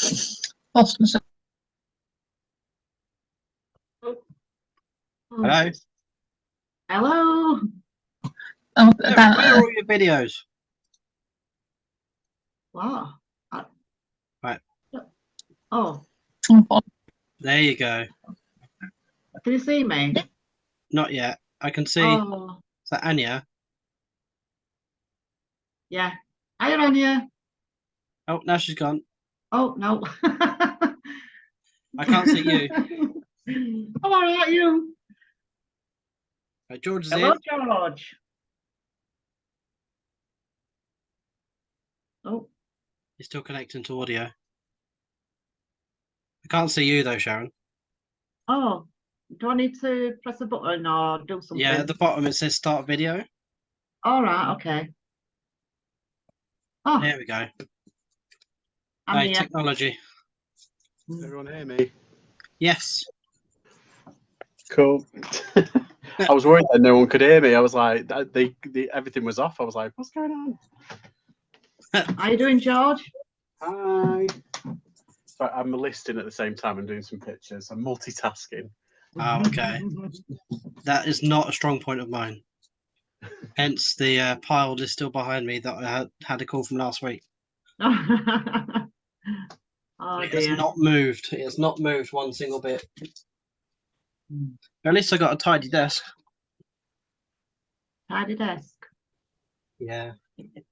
Hello. Hello. Oh, Where are all your videos? Wow. Right. Oh, There you go. can you see me? Not yet. I can see. Oh, Is that Anya? yeah. Hi, Anya. Oh, now she's gone. Oh, no. I can't see you. I'm all right, you. Right, George is Hello, in. George. Oh, He's still connecting to audio. I can't see you though, Sharon. oh. Do I need to press a button or do something? Yeah, at the bottom it says start video. All right, okay. Oh, There we go. I'm Hey, here. technology. Everyone hear me? Yes. Cool. I was worried that no one could hear me. I was like, everything was off. I was like, what's going on? How you doing, George? Hi. So I'm listing at the same time and doing some pictures. I'm multitasking. Oh, okay. That is not a strong point of mine. Hence the pile is still behind me that I had a call from last week. Oh, It has dear. not moved. It has not moved one single bit. At least I got a tidy desk. Tidy desk. Yeah. Because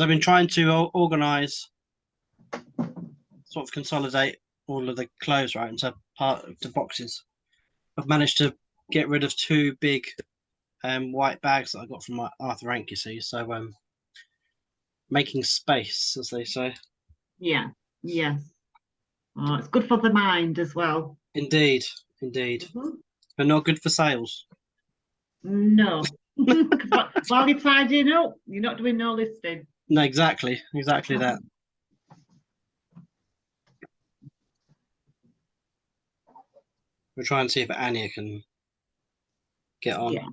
I've been trying to organise, sort of consolidate all of the clothes right into part of the boxes. I've managed to get rid of two big white bags that I got from my Arthur Rank, you see. So making space, as they say. Yeah, yes. Oh, it's good for the mind as well. Indeed, indeed. But not good for sales. No. While you're tidying up, you're not doing no listing. No, exactly that. We'll try and see if Anya can get on. Yeah.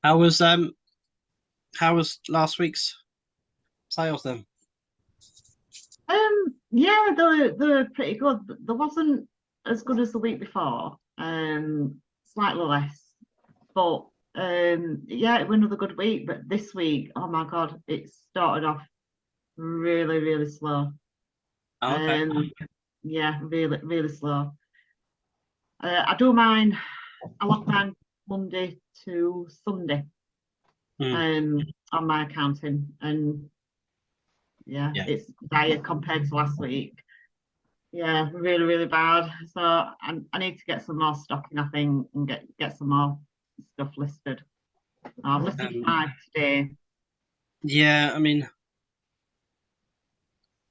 How was last week's sales then? Yeah, they're pretty good. There wasn't as good as the week before. Slightly less. But yeah, it was another good week. But this week, oh my God, it started off really, really slow. Oh, okay. Yeah, really, really slow. I do mine. I lock mine Monday to Sunday. On my accounting, and yeah, it's dire compared to last week. Yeah, really, really bad. So I need to get some more stocking, I think, and get some more stuff listed. I've listed 5 today. Yeah, I mean,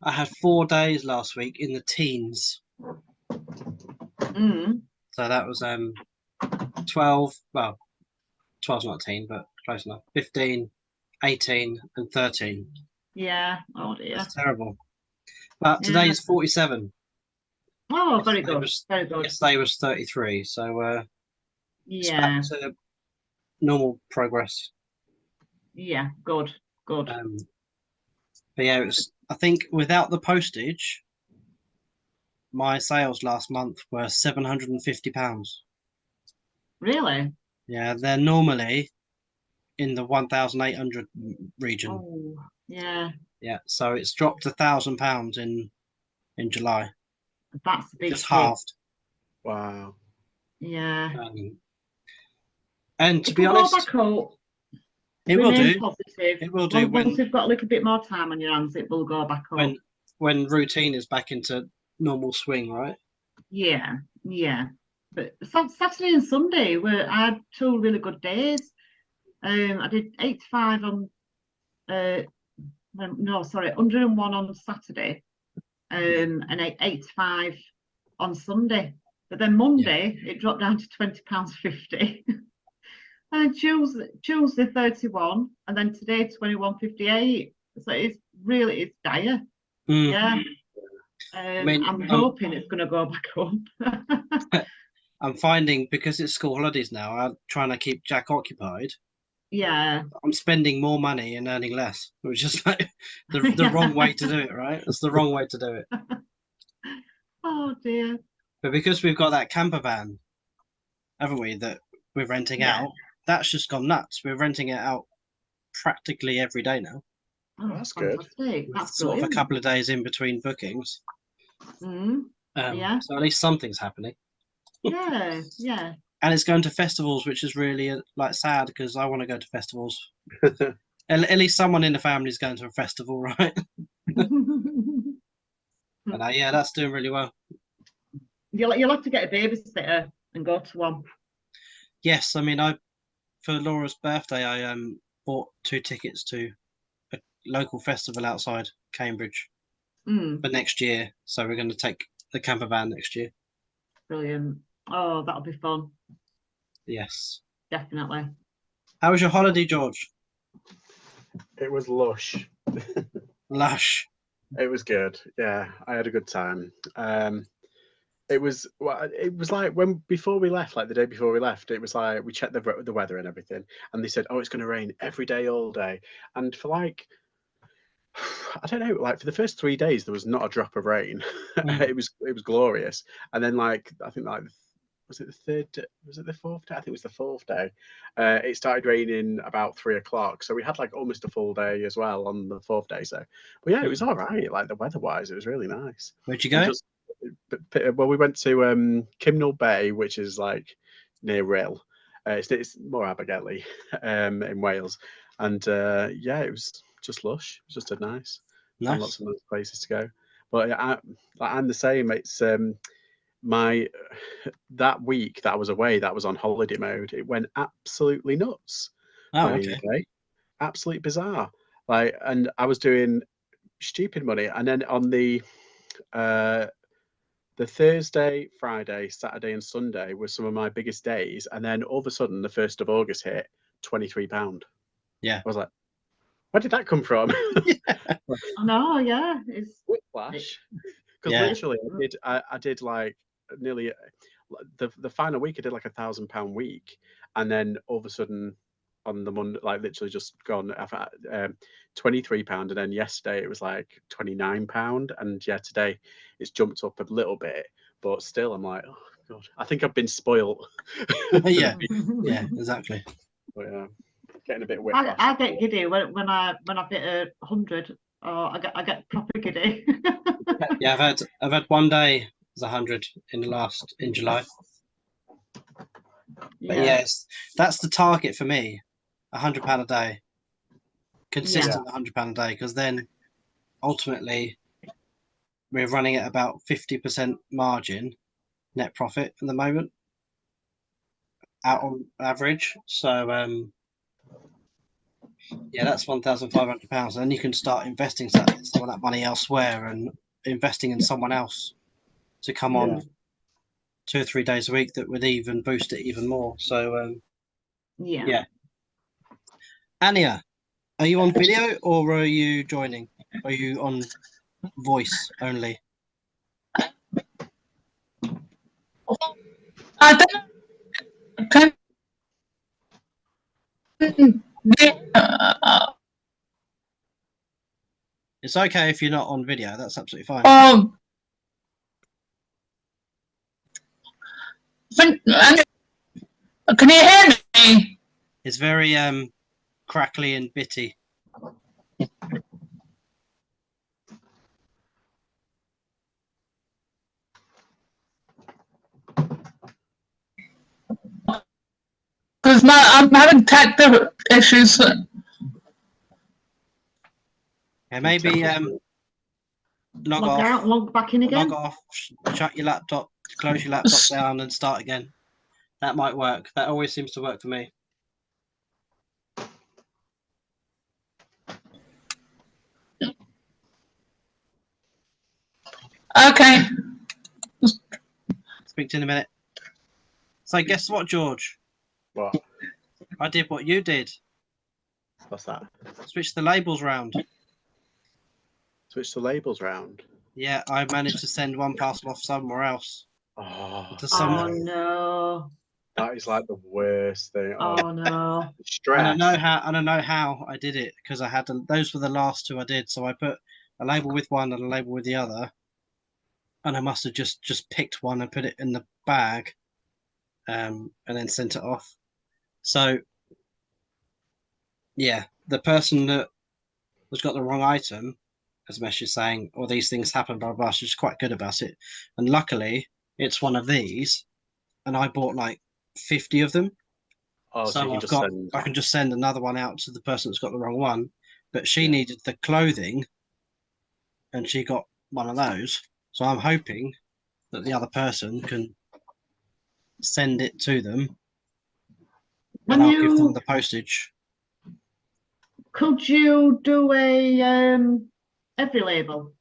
I had 4 days last week in the teens. So that was 12. Well, 12's not a teen, but close enough. 15, 18, and 13. Yeah. Oh dear. That's terrible. But today is 47. Oh, very good. Very good. Yesterday was 33. So it's yeah. back to normal progress. Yeah. Good. Good. But yeah, it was. I think without the postage, my sales last month were £750. Really? Yeah, they're normally in the 1,800 region. Oh, yeah. Yeah, so it's dropped £1,000 in July. That's a big Just halved. Wow. Yeah. And to be honest, back up. It will do. Positive. It will do. Once you've got a little bit more time on your hands, it will go back up. When routine is back into normal swing, right? Yeah, yeah. But Saturday and Sunday I had 2 really good days. I did 85 on 101 on Saturday, and 85 on Sunday. But then Monday it dropped down to £20.50. And Tuesday 31, and then today 21.58. So it's dire. Yeah. I'm hoping it's going to go back up. I'm finding because it's school holidays now, I'm trying to keep Jack occupied. Yeah. I'm spending more money and earning less, which is like the wrong way to do it, right? It's the wrong way to do it. Oh dear. But because we've got that camper van, haven't we, that we're renting Yeah. out, that's just gone nuts. We're renting it out practically every day now. Oh, That's good. fantastic. With That's sort of brilliant. a couple of days in between bookings. Mm, yeah. So at least something's happening. Yeah. Yeah. And it's going to festivals, which is really like sad because I want to go to festivals. At least someone in the family is going to a festival, right? And yeah, that's doing really well. You'll have to get a babysitter and go to one. Yes, I mean, for Laura's birthday, I bought 2 tickets to a local festival outside Cambridge for next year. So we're going to take the camper van next year. Brilliant. Oh, that'll be fun. Yes. Definitely. How was your holiday, George? It was lush. Lush. It was good. Yeah, I had a good time. It was like before we left, like the day before we left, it was like we checked the weather and everything, and they said, oh, it's going to rain every day, all day. And for like, I don't know, like for the first 3 days, there was not a drop of rain. It was glorious. And then like, I think like, was it the 4th day? I think it was the 4th day. It started raining about 3 o'clock. So we had like almost a full day as well on the 4th day. So, but yeah, it was all right. Like the weather wise, it was really nice. Where'd you go? Well, we went to Kimnall Bay, which is like near Rhyl. It's more Abergele in Wales. And yeah, it was just lush. It was just nice. And lots of nice places to go. But I'm the same. It's that week that I was away, that was on holiday mode. It went absolutely nuts. Oh, in okay. the UK. Absolutely bizarre. Like, and I was doing stupid money, and then on the Thursday, Friday, Saturday, and Sunday were some of my biggest days, and then all of a sudden, the 1st of August hit, £23. Yeah. I was like, where did that come from? No, yeah, it's whiplash. Because literally, I did like nearly the final week. I did like £1,000 week, and then all of a sudden, on the Monday, like literally just gone £23, and then yesterday it was like £29, and yeah, today it's jumped up a little bit, but still, I'm like, oh god, I think I've been spoiled. Yeah, exactly. But, yeah, getting a bit whiplash. I get giddy when I hit 100. Oh, I get proper giddy. Yeah, I've had one day it was 100 in July. But yes, that's the target for me, £100 a day, consistent £100 a day, because then ultimately we're running at about 50% margin net profit at the moment, out on average. So yeah, that's £1,500, and then you can start investing some of that money elsewhere and investing in someone else to come on 2 or 3 days a week that would even boost it even more. So yeah. Anya, are you on video or are you joining? Are you on voice only? It's okay if you're not on video. That's absolutely fine. Can you hear me? It's very crackly and bitty. Because I'm having technical issues. Yeah, maybe log off, out, log back in again. log off, shut your laptop, close your laptop down, and start again. That might work. That always seems to work for me. Okay. Speak to you in a minute. So guess what, George? What? I did what you did. What's that? Switch the labels round. Switch the labels round. Yeah, I managed to send one parcel off somewhere else. Oh, to Oh someone. no. that is like the worst thing. Oh no. And I Stress. know how I did it because I had those were the last two I did. So I put a label with one and a label with the other, and I must have just picked one and put it in the bag, and then sent it off. So yeah, the person that has got the wrong item has a message saying, "Oh, these things happen." Blah blah. She's quite good about it, and luckily it's one of these, and I bought like 50 of them. Oh, so you So can just send. I can just send another one out to the person that's got the wrong one, but she Yeah. needed the clothing, and she got one of those. So I'm hoping that the other person can send it to them, When and I'll give them you the postage. could you do a every label?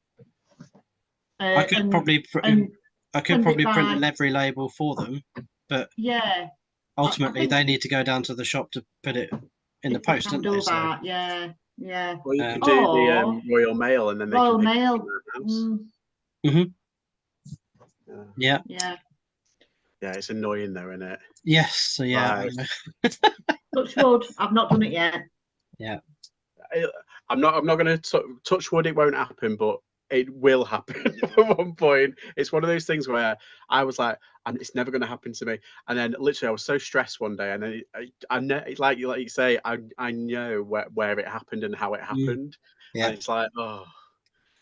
I could probably and I could send it probably print by- an every label for them, but yeah. ultimately think- they need to go down to the shop to put it in the if they post, can don't they? do So that, yeah, yeah. Well, you could Um, do the Or Royal Mail, and then they Royal can pick it Mail. up in their house. yeah, Yeah. Yeah, it's annoying though, isn't it? yes, so yeah, Right. Touch wood. I've not done it yet. yeah. I'm not going to touch wood. It won't happen, but it will happen at one point. It's one of those things where I was like, it's never going to happen to me. And then literally, I was so stressed one day, and then I know, like you say, I know where it happened and how it happened. Yeah. And it's like, oh,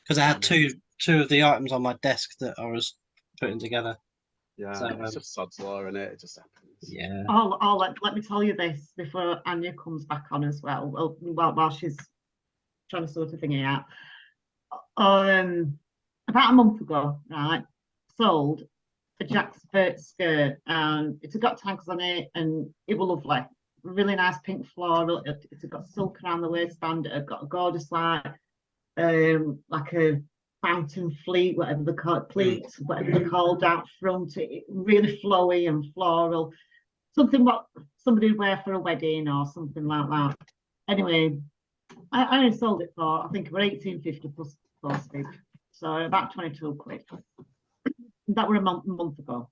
Because I had damn it. two of the items on my desk that I was putting together. Yeah, So, it's just sod's law, and it just happens. Yeah. Oh, let me tell you this before Anya comes back on as well. Well, while she's trying to sort of thing out. About a month ago, right, sold a Jack skirt, and it's got tags on it, and it was lovely, really nice pink floral. It's got silk around the waistband. It got a gorgeous like a fountain fleet, whatever they call it, pleats, whatever they're called, out front. It really flowy and floral, something what somebody would wear for a wedding or something like that. Anyway, I only sold it for, I think, about 1850 plus postage, so about 22 quid. That were a month ago.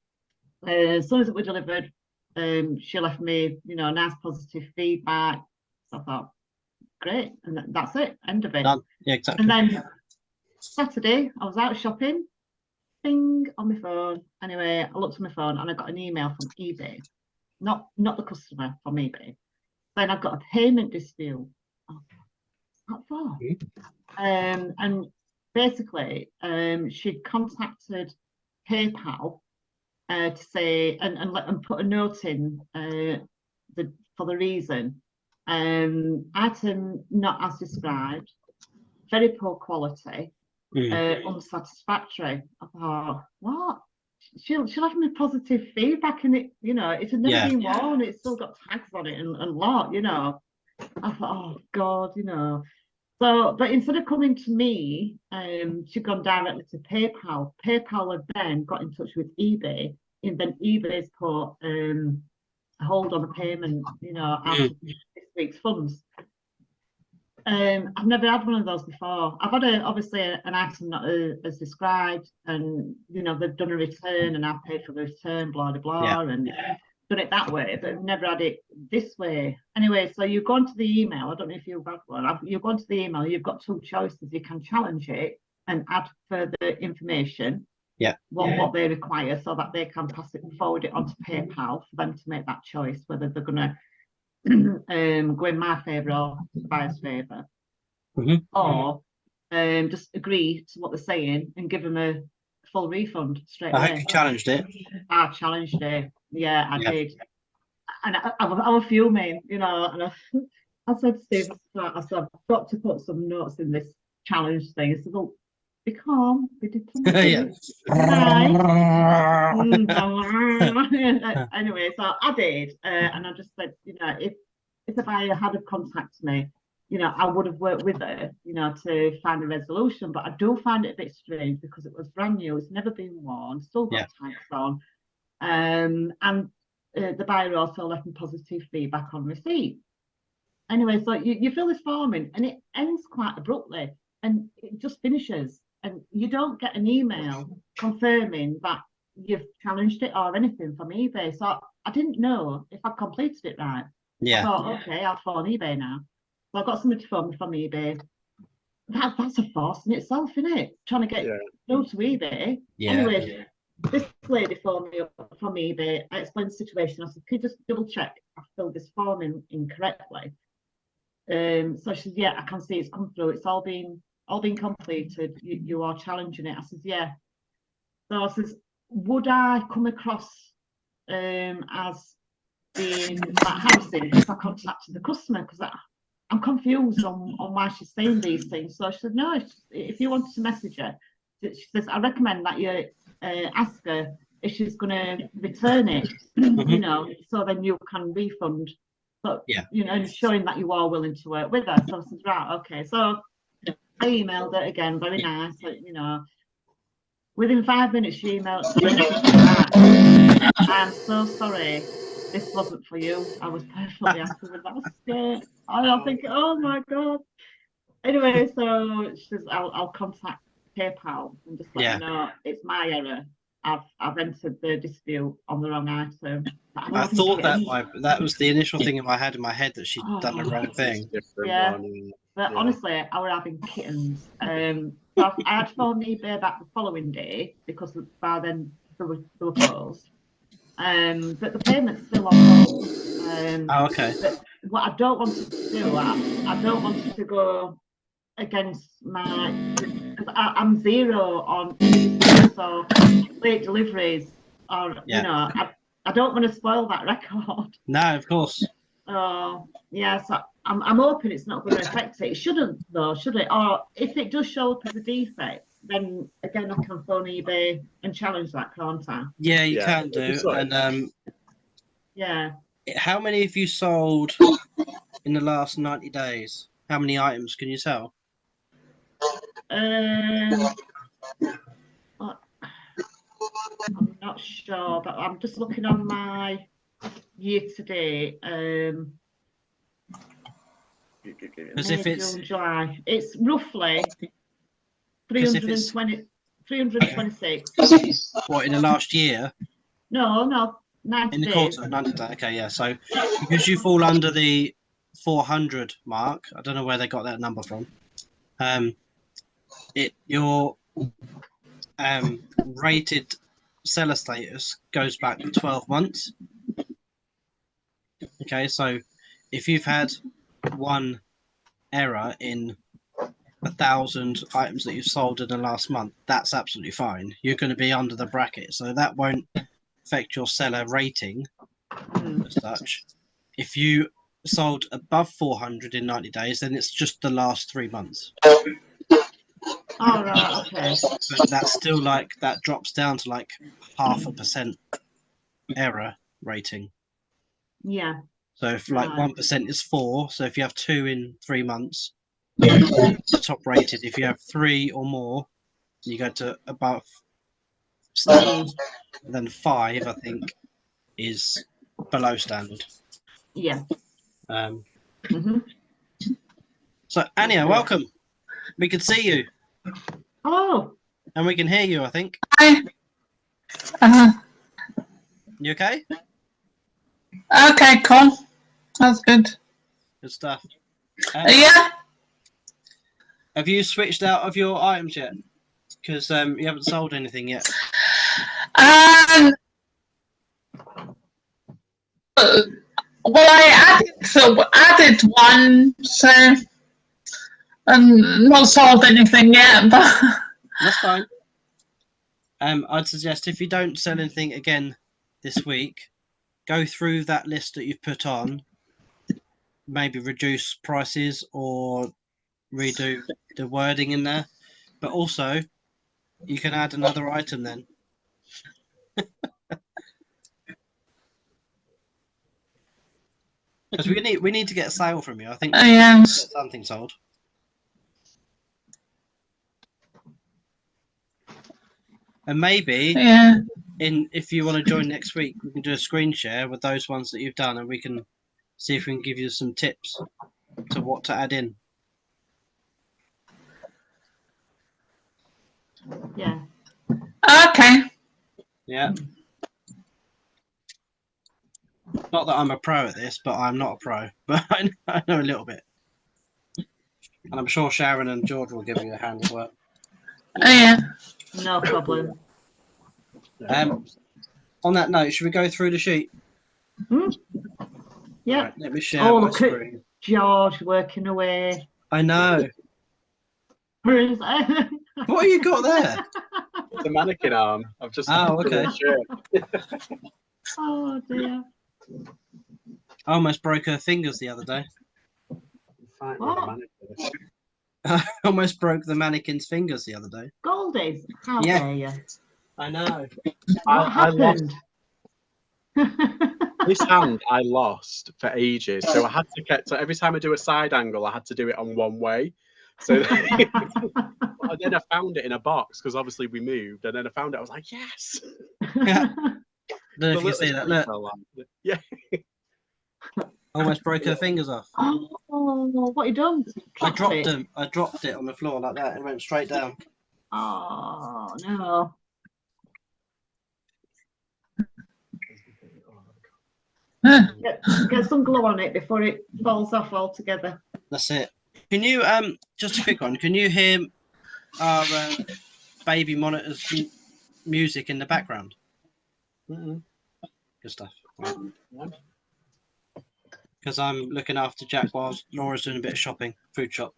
As soon as it was delivered, she left me, nice positive feedback. So I thought, great, and that's it, end of it. Done. Yeah, exactly. And then Saturday, I was out shopping, bing on my phone. Anyway, I looked at my phone and I got an email from eBay, not the customer, from eBay. Then I've got a payment dispute. What for? And basically, she'd contacted PayPal to say and put a note in for the reason. Item not as described, very poor quality, unsatisfactory. I thought, what? She'll have me positive feedback, and it, it had never been worn. It's still got tags on it and lot, I thought, oh God, So, but instead of coming to me, she'd gone directly to PayPal. PayPal had then got in touch with eBay, and then eBay's put a hold on the payment, out of this week's funds. I've never had one of those before. I've had obviously an item not as described, and they've done a return, and I've paid for the return, blah blah blah, and done it that way, but I've never had it this way. Anyway, so you go onto the email. I don't know if you've had one. You go onto the email. You've got two choices. You can challenge it and add further information. Yeah. What they require, so that they can forward it onto PayPal for them to make that choice whether they're going to go in my favour or the buyer's favour, or just agree to what they're saying and give them a full refund straight away. I hope you challenged it. I challenged it. Yeah, I did. And I was fuming, and I said to Steve, I said, I've got to put some notes in this challenge thing. He said, well, be calm, be diplomatic. Anyway, so I did, and I just said, if the buyer had contacted me, I would have worked with her, to find a resolution. But I do find it a bit strange because it was brand new, it's never been worn, still got tags on, and the buyer also left me positive feedback on receipt. Anyway, so you fill this form in, and it ends quite abruptly, and it just finishes, and you don't get an email confirming that you've challenged it or anything from eBay. So I didn't know if I completed it right. I Yeah. thought, okay, I'll phone eBay now. So I got somebody to phone me from eBay. That's a force in itself, isn't it? Trying to get through to eBay. Yeah. Anyway, this lady phoned me up from eBay. I explained the situation. I said, could you just double check I filled this form in incorrectly? So she said, yeah, I can see it's come through. It's all been completed. You are challenging it. I said, yeah. So I says, would I come across as being like harassing if I contacted the customer? Because I'm confused on why she's saying these things. So she said, no, if you wanted to message her, she says, I recommend that you ask her if she's going to return it, you know, so then you can refund. But, you know, and showing that you are willing to work with her. So I said, right, okay. So I emailed her again, very nice, you know. Within 5 minutes, she emailed back. I'm so sorry. This wasn't for you. I was perfectly happy with that. I think, oh my God. Anyway, so she says, I'll contact PayPal and just let you know it's my error. I've entered the dispute on the wrong item. I thought that was the initial thing I had in my head, that she'd done the wrong thing. Yeah. But honestly, I were having kittens. So I had phoned eBay back the following day because by then they were closed. But the payment's still on hold. Okay. But what I don't want it to do, I don't want it to go against my. I'm zero on so late deliveries, or you know, I don't want to spoil that record. No, of course. Oh, yeah, so I'm hoping it's not going to affect it. It shouldn't, though, should it? Or if it does show up as a defect, then again, I can phone eBay and challenge that, can't I? Yeah, you can do. And yeah. How many have you sold in the last 90 days? How many items can you sell? I'm not sure, but I'm just looking on my year to date. Because if it's June, July, it's roughly 320, 326. What, in the last year? No, 90 in the days. quarter, 90 days. Okay, yeah. So because you fall under the 400 mark, I don't know where they got that number from. Your rated seller status goes back 12 months. Okay, so if you've had one error in 1,000 items that you've sold in the last month, that's absolutely fine. You're going to be under the bracket, so that won't affect your seller rating as such. If you sold above 400 in 90 days, then it's just the last 3 months. Oh, right, okay. But that's still like, that drops down to like 0.5% error rating. Yeah. So if like 1% is 4, so if you have 2 in 3 months, the top rated. If you have 3 or more, you go to above standard. And then 5, I think, is below standard. Yeah. So Anya, welcome. We can see you. Oh. And we can hear you, I think. Hi. You okay? Okay, cool. That's good. Good stuff. Yeah. Have you switched out of your items yet? Because you haven't sold anything yet. Well, I added one, so not sold anything yet, but that's fine. I'd suggest if you don't sell anything again this week, go through that list that you've put on, maybe reduce prices or redo the wording in there, but also you can add another item then. Because we need to get a sale from you. I think get something sold. And maybe if you want to join next week, we can do a screen share with those ones that you've done, and we can see if we can give you some tips to what to add in. Yeah. Okay. Yeah. Not that I'm a pro at this, but I'm not a pro. But I know a little bit. And I'm sure Sharon and George will give you a hand as well. Oh, yeah. No problem. On that note, should we go through the sheet? Yeah. Right, let me share Oh, my look at screen. George working away. I know. Bruce. What have you got there? It's a mannequin arm. I've just. Oh, okay. Oh dear. I almost broke her fingers the other day. Fight with What? a mannequin. I almost broke the mannequin's fingers the other day. Goldies, how Yeah. dare you? I know. What happened? This hand I lost for ages, so I had to get. So every time I do a side angle, I had to do it on one way. So then I found it in a box because obviously we moved, and then I found it. I was like, yes. Don't know if you can see that. Look, Yeah. almost broke her fingers off. Oh, what you done? I dropped it? them. I dropped it on the floor like that and went straight down. Oh no. Get some glue on it before it falls off altogether. That's it. Can you just a quick one? Can you hear our baby monitor's music in the background? Mm-mm. Good stuff. Because I'm looking after Jack while Laura's doing a bit of shopping, food shop.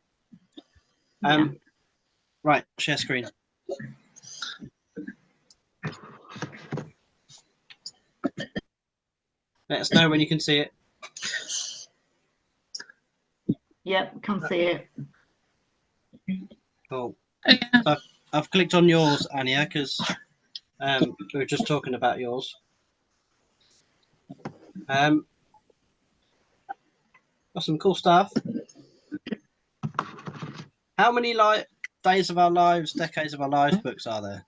Right, share screen. Let us know when you can see it. Yep, can see it. Cool. Oh, yeah. So I've clicked on yours, Anya, because we were just talking about yours. Got some cool stuff. How many days of our lives, decades of our lives books are there?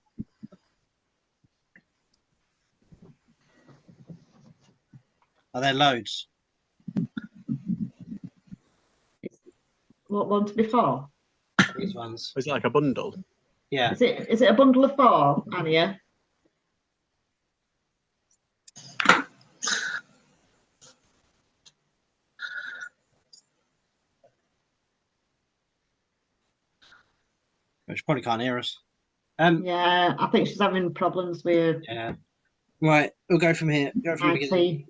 Are there loads? What one's before? These ones. Is it like a bundle? Yeah. Is it a bundle of 4, Anya? She probably can't hear us. Yeah, I think she's having problems with Yeah. Right, we'll go from here. Go from the beginning. IT.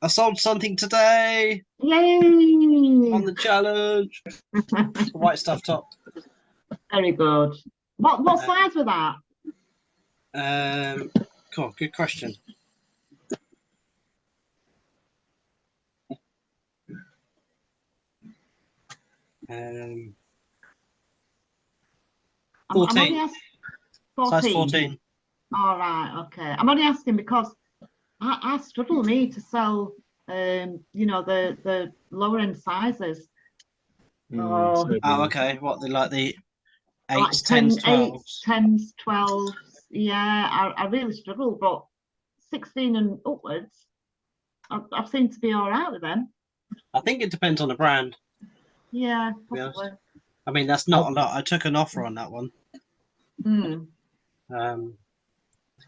I sold something today Yay! on the challenge. The white stuff top. Very good. What size was that? Cool, good question. I'm 14. only asking 14. Size 14. All right, okay. I'm only asking because I struggle to sell you know, the lower end sizes. Oh, okay. What, like the 8s, Like 10s, 12s? 10s, 12s. Yeah, I really struggle, but 16 and upwards, I've seemed to be all right with them. I think it depends on the brand. Yeah, be honest. possibly. I mean, that's not a lot. I took an offer on that one.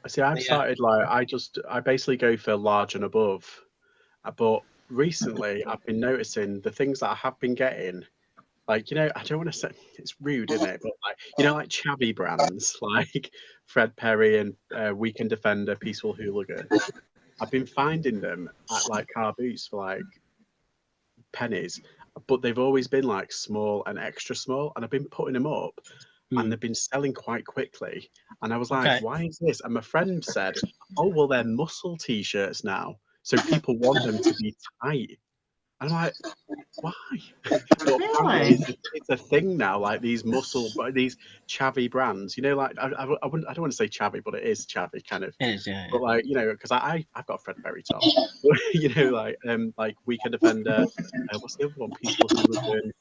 See, I've started like I basically go for large and above, but recently I've been noticing the things that I have been getting, like, you know, I don't want to say it's rude, isn't it? But like, you know, like chavvy brands like Fred Perry and Weekend Defender, Peaceful Hooligan. I've been finding them at like carboots for like pennies, but they've always been like small and extra small, and I've been putting them up. And they've been selling quite quickly. And I was like, why is this? And my friend said, oh, well, they're muscle t-shirts now. So people want them to be tight. And I'm like, why? Really? It's a thing now, like these these chavvy brands, you know, like I don't want to say chavvy, but it is chavvy kind of. It is, yeah. But like, you know, because I've got a Fred Perry top, you know, like Weekend Defender, what's the other one? Peaceful Hooligan.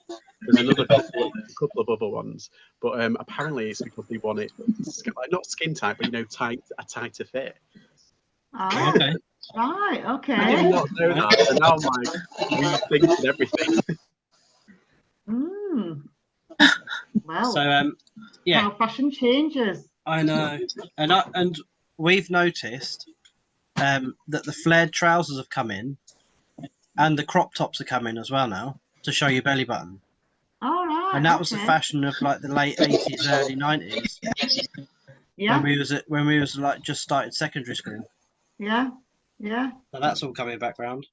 There's another couple of other ones, but apparently it's because they want it like not skin tight, but you know, a tighter fit. Oh, Okay. right, okay. I did not know that, so now I'm like rethinking everything. Well, So yeah, how fashion changes. I know, and we've noticed that the flared trousers have come in, and the crop tops are coming as well now to show your belly button. All right. And that was the okay. fashion of like the late 80s, early 90s. Yeah. When we was like just started secondary school. Yeah. Yeah. So that's all coming back round.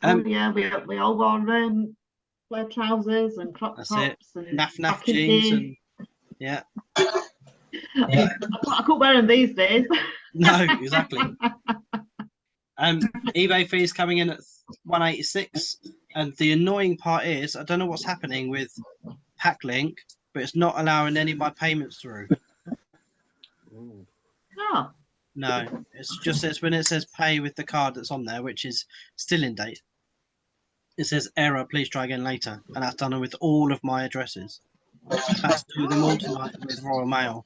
Oh yeah, we all wore flare trousers and crop That's tops it. and Naff back in jeans the- and yeah. I couldn't wear them these days. No, exactly. eBay fees coming in at 186, and the annoying part is I don't know what's happening with Packlink, but it's not allowing any of my payments through. Ooh. Oh, No, it's just says when it says pay with the card that's on there, which is still in date. It says error, please try again later, and that's done with all of my addresses. That's to do them all tonight with Royal Mail.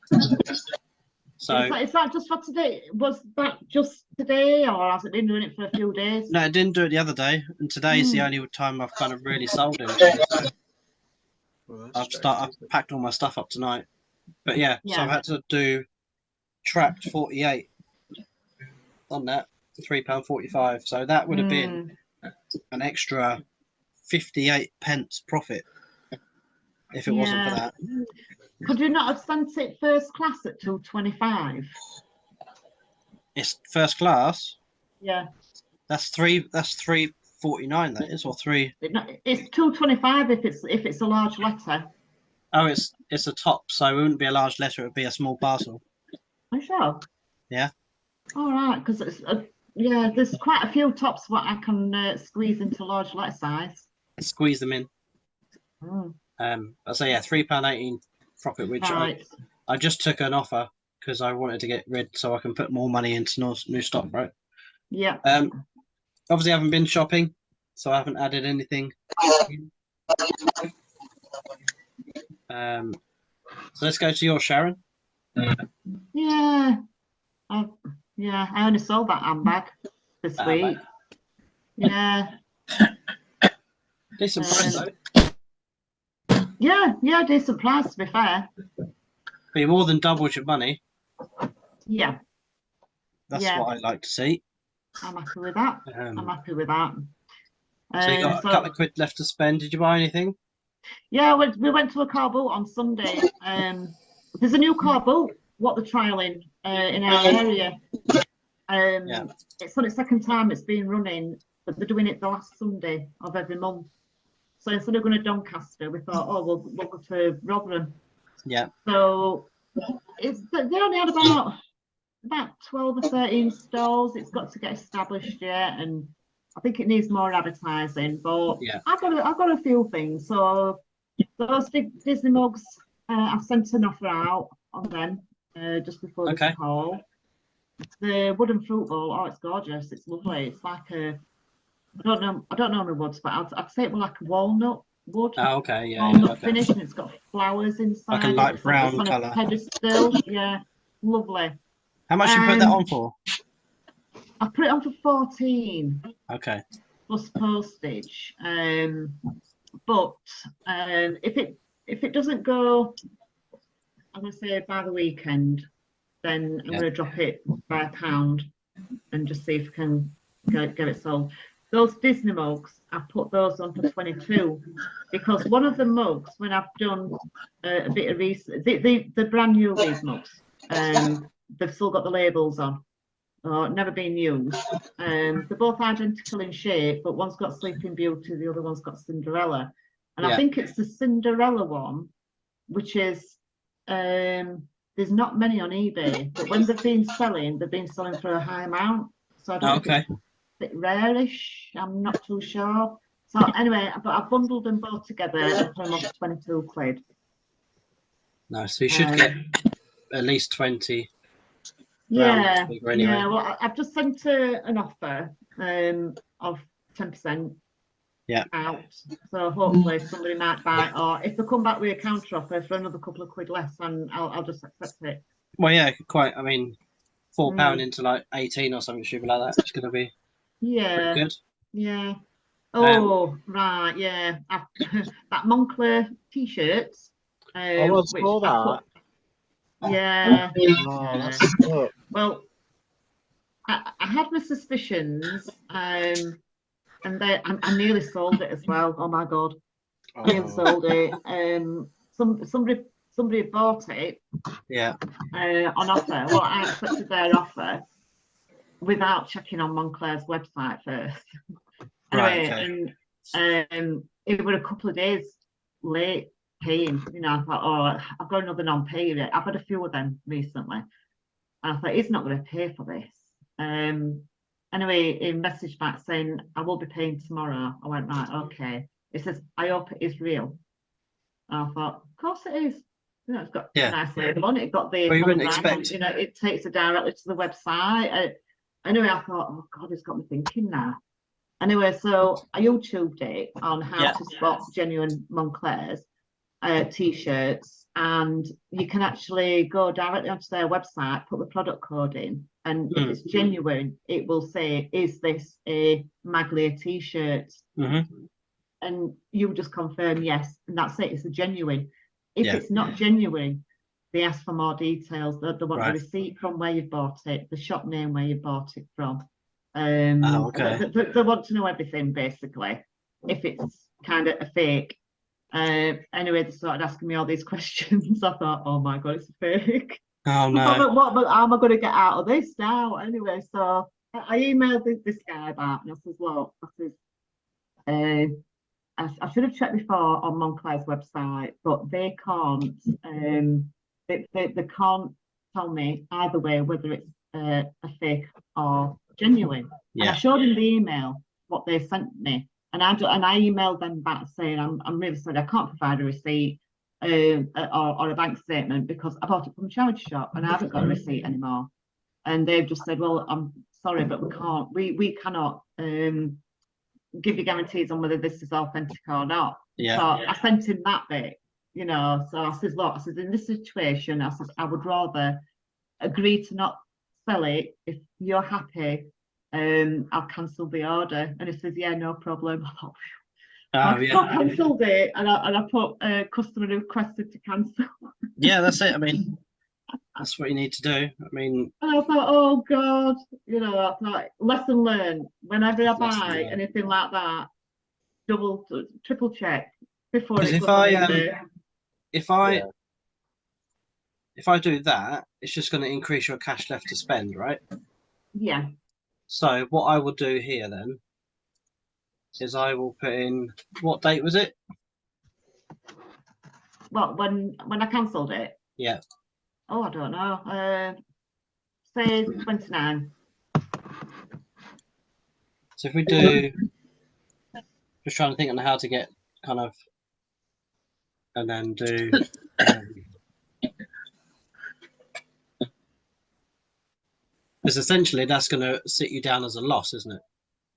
So is that just for today? Was that just today, or has it been doing it for a few days? no, I didn't do it the other day, and today is the only time I've kind of really sold it. So Well, that's strange, I've isn't it? packed all my stuff up tonight. But yeah, so Yeah. I've had to do trapped 48 on that, £3.45. So that would have been an extra 58 pence profit if it wasn't for that. Could you not have sent it first class at 225? It's first class. Yeah. That's 349. That is, or three. It's 225 if it's a large letter. Oh, it's a top, so it wouldn't be a large letter. It would be a small parcel. Are you sure? Yeah. All right, because it's yeah, there's quite a few tops what I can squeeze into large letter size. Squeeze them in. Mm, So yeah, £3.18 profit, which right. I just took an offer because I wanted to get rid so I can put more money into new stock, right? Yeah. Obviously I haven't been shopping, so I haven't added anything. So let's go to yours, Sharon. Yeah. I only sold that handbag this week. Yeah. Decent price though. Yeah, decent price to be fair. But you more than doubled your money. Yeah. That's Yeah. what I'd like to see. I'm happy with that. I'm happy with that. So you got a couple of quid left to spend. Did you buy anything? Yeah, we went to a car boot on Sunday. There's a new car boot what they're trialing in our area. It's on its second time it's been running, but they're doing it the last Sunday of every month. So instead of going to Doncaster, we thought, oh, we'll go to Rotherham. Yeah. So they only had about 12 or 13 stalls. It's got to get established yet, and I think it needs more advertising. But yeah. I've got a few things. So those big Disney mugs, I've sent an offer out on them just before this call. The wooden fruit bowl, oh, it's gorgeous. It's lovely. It's like I don't know my woods, but I'd say it was like a walnut wood. Oh, okay, yeah. Walnut finish, and it's got flowers inside. Like a light brown it's on colour. A pedestal. Yeah, lovely. How much you put that on for? I put it on for 14. Okay. Plus postage. But if it doesn't go, I'm gonna say by the weekend, then I'm gonna drop it by £1 and just see if I can get it sold. Those Disney mugs, I put those on for 22 because one of the mugs, when I've done a bit of research, the brand new these mugs, they've still got the labels on, never been used. They're both identical in shape, but one's got Sleeping Beauty, the other one's got Cinderella. And I think it's the Cinderella one, which is, there's not many on eBay, but when they've been selling for a high amount. So I don't know if it's a bit rarish, I'm not too sure. So anyway, but I bundled them both together and put them up 22 quid. No, so you should get at least 20. Yeah, anyway. yeah. Well, I've just sent an offer of 10% out. So hopefully somebody might buy, or if they come back with a counter offer for another couple of quid less, then I'll just accept it. Well, yeah, quite. I mean, £4 into like 18 or something should be like that. It's going to be pretty good. Yeah. Oh, right. Yeah. That Moncler t-shirts. I saw that. Yeah. Oh, that's stuck. Well, I had my suspicions, and then I nearly sold it as well. Oh my god, I nearly sold it. Somebody bought it. Yeah. On offer. Well, I accepted their offer without checking on Moncler's website first. Right. Anyway, Okay. and it was a couple of days late paying. You know, I thought, oh, I've got another non-pay rate. I've had a few of them recently. And I thought, he's not going to pay for this. Anyway, he messaged back saying, I will be paying tomorrow. I went, right, okay. It says, I hope it is real. And I thought, of course it is. You know, it's got a nice label on it. It's got the Well, you wouldn't hologram on, expect. you know, it takes it directly to the website. Anyway, I thought, oh God, it's got me thinking now. Anyway, so I YouTubed it on how to spot genuine Moncler's t-shirts, and you can actually go directly onto their website, put the product code in, and if it's genuine, it will say, is this a Maglia t-shirt? And you just confirm yes, and that's it, it's a genuine. If it's not genuine, they ask for more details. They want the receipt from where you bought it, the shop name where you bought it from. They want to know everything, basically, if it's kind of a fake. Anyway, they started asking me all these questions. I thought, oh my God, it's a fake. Oh no. But how am I going to get out of this now? Anyway, so I emailed this guy back, and I says, look, I should have checked before on Moncler's website, but they can't. They can't tell me either way whether it's a fake or genuine. And I showed him the email what they sent me, and I emailed them back saying I'm really sorry, I can't provide a receipt or a bank statement because I bought it from a charity shop and I haven't got a receipt anymore. And they've just said, well, I'm sorry, but we cannot give you guarantees on whether this is authentic or not. So I sent him that bit, you know. So I says, look, I says, in this situation, I says, I would rather agree to not sell it. If you're happy, I'll cancel the order. And he says, yeah, no problem. I cancelled it, and I put customer requested to cancel. Yeah, that's it. I mean, that's what you need to do. I mean, and I thought, oh God, you know, I thought, lesson learned. Whenever I buy anything like that, triple check before it goes if I do that, it's just going to increase your cash left to spend, right? Yeah. So what I will do here then is I will put in, what date was it? Well, when I cancelled it. Yeah. Oh, I don't know. Say 29. So if we do, just trying to think on how to get kind of, and then do. Because essentially that's going to sit you down as a loss, isn't it?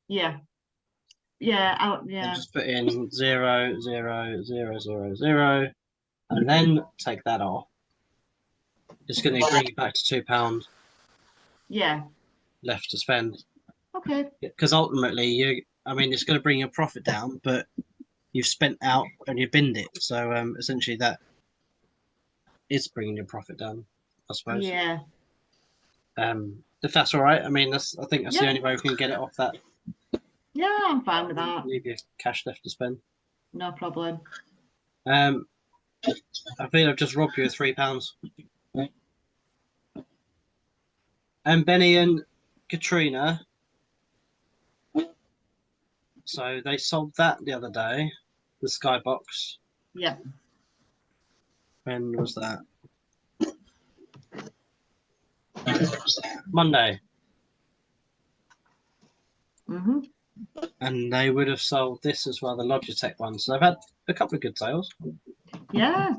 Yeah. Yeah. And just put in 0, 0, 0, 0, 0, and then take that off. It's going to bring you back to £2. Yeah. Left to spend. Okay. Because ultimately, it's going to bring your profit down, but you've spent out and you binned it. So essentially, that is bringing your profit down, I suppose. Yeah. If that's all right, I think that's the only way we can get it off that. Yeah, I'm fine with that. Leave your cash left to spend. No problem. I think I've just robbed you of £3. And Benny and Katrina, so they sold that the other day, the Skybox. Yeah. When was that? Monday. And they would have sold this as well, the Logitech one. So they've had a couple of good sales. Yeah,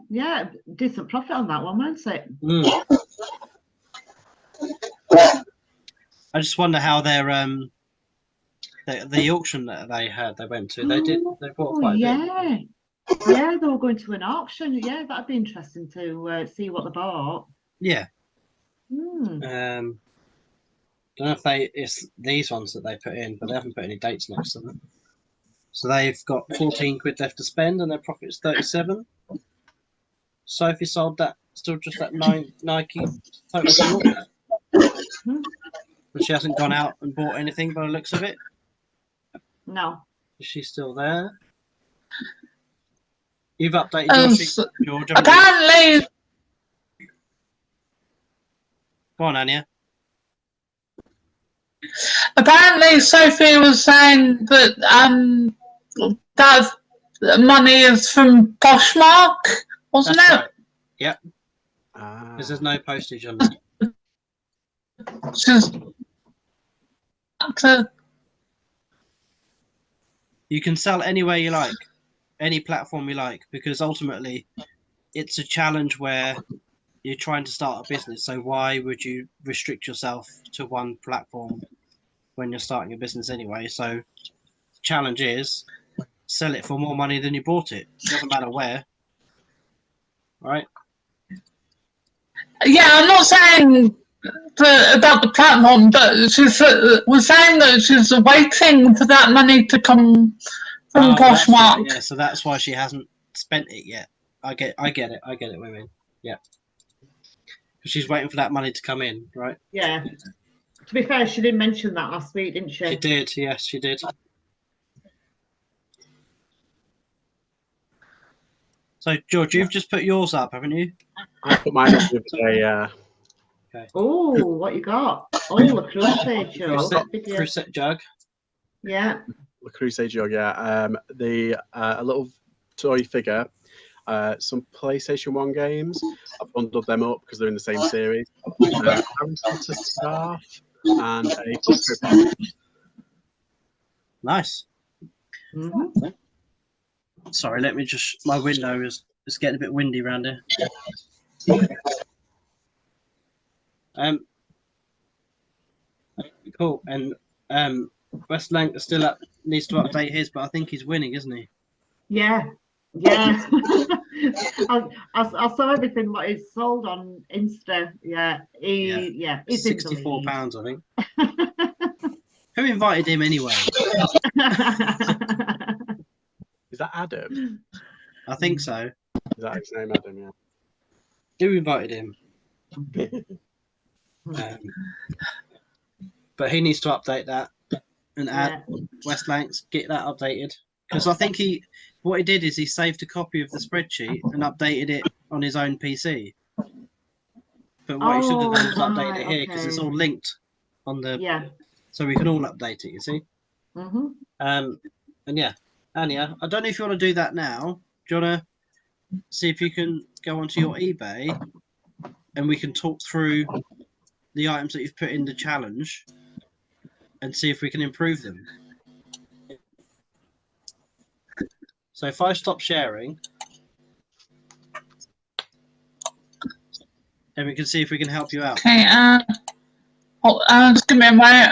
decent profit on that one, won't it? I just wonder how their the auction that they went to, they bought quite a bit. Yeah, they were going to an auction. Yeah, that'd be interesting to see what they bought. Yeah. Don't know if it's these ones that they put in, but they haven't put any dates next to them. So they've got 14 quid left to spend, and their profit is 37. Sophie sold that, still just that Nike total. But she hasn't gone out and bought anything by the looks of it. No. Is she still there? You've updated your sheet, George, haven't you? apparently, Go on, Anya. apparently, Sophie was saying that that money is from Poshmark, wasn't That's it? right. Yep, Ah. because there's no postage on it. She's to, You can sell anywhere you like, any platform you like, because ultimately it's a challenge where you're trying to start a business. So why would you restrict yourself to one platform when you're starting a business anyway? So the challenge is sell it for more money than you bought it. Doesn't matter where, right? yeah, I'm not saying about the platform, but she was saying that she's waiting for that money to come from That's right, Poshmark. yeah, so that's why she hasn't spent it yet. I get it, women. Yeah. Because she's waiting for that money to come in, right? Yeah. To be fair, she did mention that last week, didn't she? She did, yes, she did. So, George, you've just put yours up, haven't you? I put mine up the other day, yeah. Okay. Oh, what you got? Oh, a crusade show. Crusade jug. Yeah. The Crusade jug, yeah. A little toy figure, some PlayStation 1 games. I bundled them up because they're in the same series. Harry Potter scarf and a Funko Pop. Nice. Mm-hmm. Sorry, let me just. My window is getting a bit windy around here. Cool. And West Lank still up. Needs to update his, but I think he's winning, isn't he? Yeah. Yeah. I saw everything what is sold on Insta. Yeah. He's in the lead. £64, I think. Who invited him anyway? Is that Adam? I think so. Is that his name, Adam? Yeah. Who invited him? But he needs to update that and add West Lanks, get that updated. Because I think what he did is he saved a copy of the spreadsheet and updated it on his own PC. But what he should have done was update it here because it's all linked on the. So we can all update it. You see. Mm-hmm. And yeah, Anya, I don't know if you want to do that now. Do you want to see if you can go onto your eBay and we can talk through the items that you've put in the challenge and see if we can improve them. So if I stop sharing, and we can see if we can help you out. Okay, just give me a moment.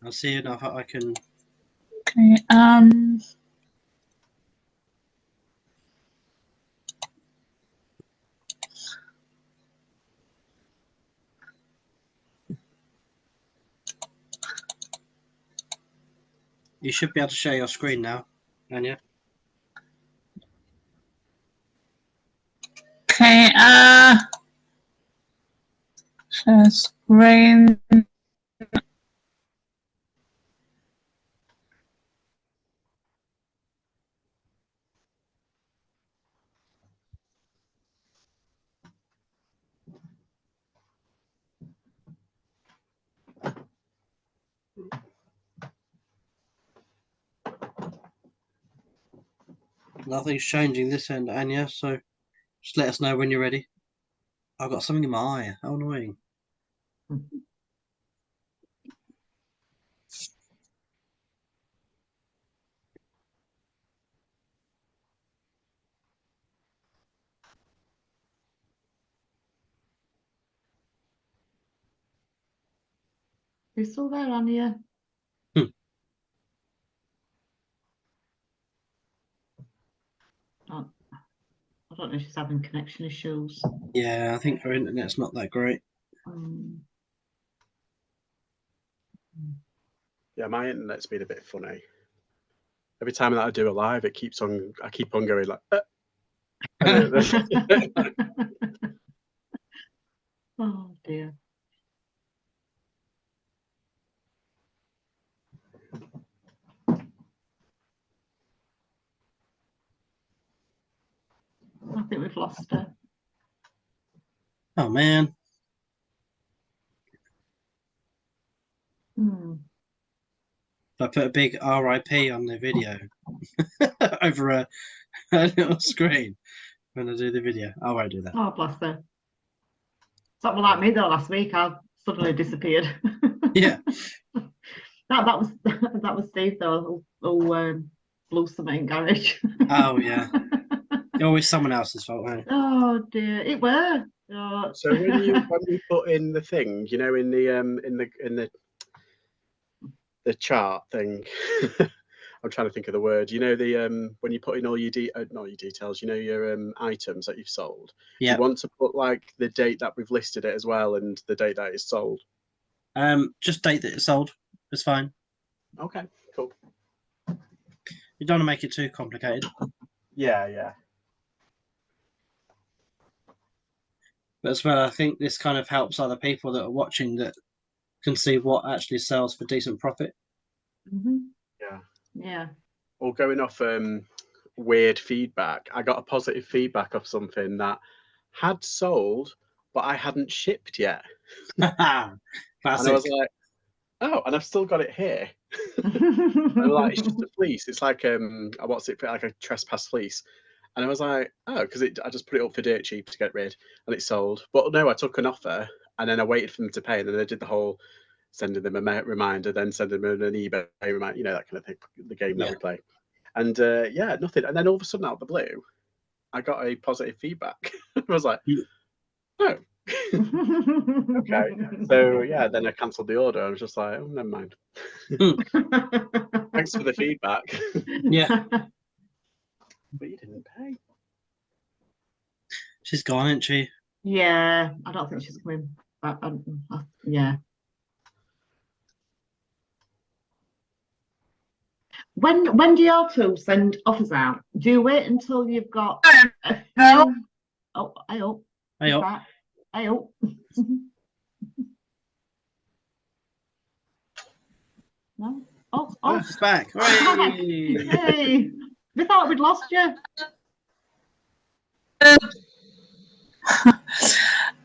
I'll see if I can. Okay, You should be able to share your screen now, Anya. okay, share screen. Nothing's changing this end, Anya, so just let us know when you're ready. I've got something in my eye. How annoying. You still there, Anya? I don't know if she's having connection issues. Yeah, I think her internet's not that great. Yeah, my internet's been a bit funny. every time that I do a live, it keeps on. I keep on going like. Oh dear. I think we've lost her. Oh man. I put a big RIP on the video over a little screen when I do the video. I won't do that. Oh, bless her. Something like me though. Last week, I suddenly disappeared. Yeah. that was Steve though, who blew something in garage. Oh yeah. Always someone else's fault, right? Oh dear, it were. Oh. So when you put in the thing, you know, in the chart thing, I'm trying to think of the word. You know, the when you put in all your not your details, you know, your items that you've sold. Yeah. You want to put like the date that we've listed it as well, and the date that it's sold. Just date that it's sold. It's fine. Okay, cool. You don't want to make it too complicated. Yeah, yeah. But as well, I think this kind of helps other people that are watching that can see what actually sells for decent profit. Yeah. Yeah. Or going off weird feedback, I got a positive feedback of something that had sold, but I hadn't shipped yet. Classic. And I was like, oh, and I've still got it here. And like, it's just a fleece. It's like what's it, like a trespass fleece. And I was like, oh, because I just put it up for dirt cheap to get rid, and it sold. But no, I took an offer, and then I waited for them to pay, and then I did the whole sending them a reminder, then sending them an eBay reminder, you know, that kind of thing, the game that we play. And yeah, nothing. And then all of a sudden, out of the blue, I got a positive feedback. I was like, oh, okay. So yeah, then I cancelled the order. I was just like, oh, never mind. Thanks for the feedback. Yeah. But you didn't pay. She's gone, isn't she? Yeah, I don't think she's coming back. Yeah. When do you two send offers out? Do you wait until you've got a few? No. Oh, I hope. Hey up. I hope. No. Oh, It's back. Hooray! Hey, we thought we'd lost you.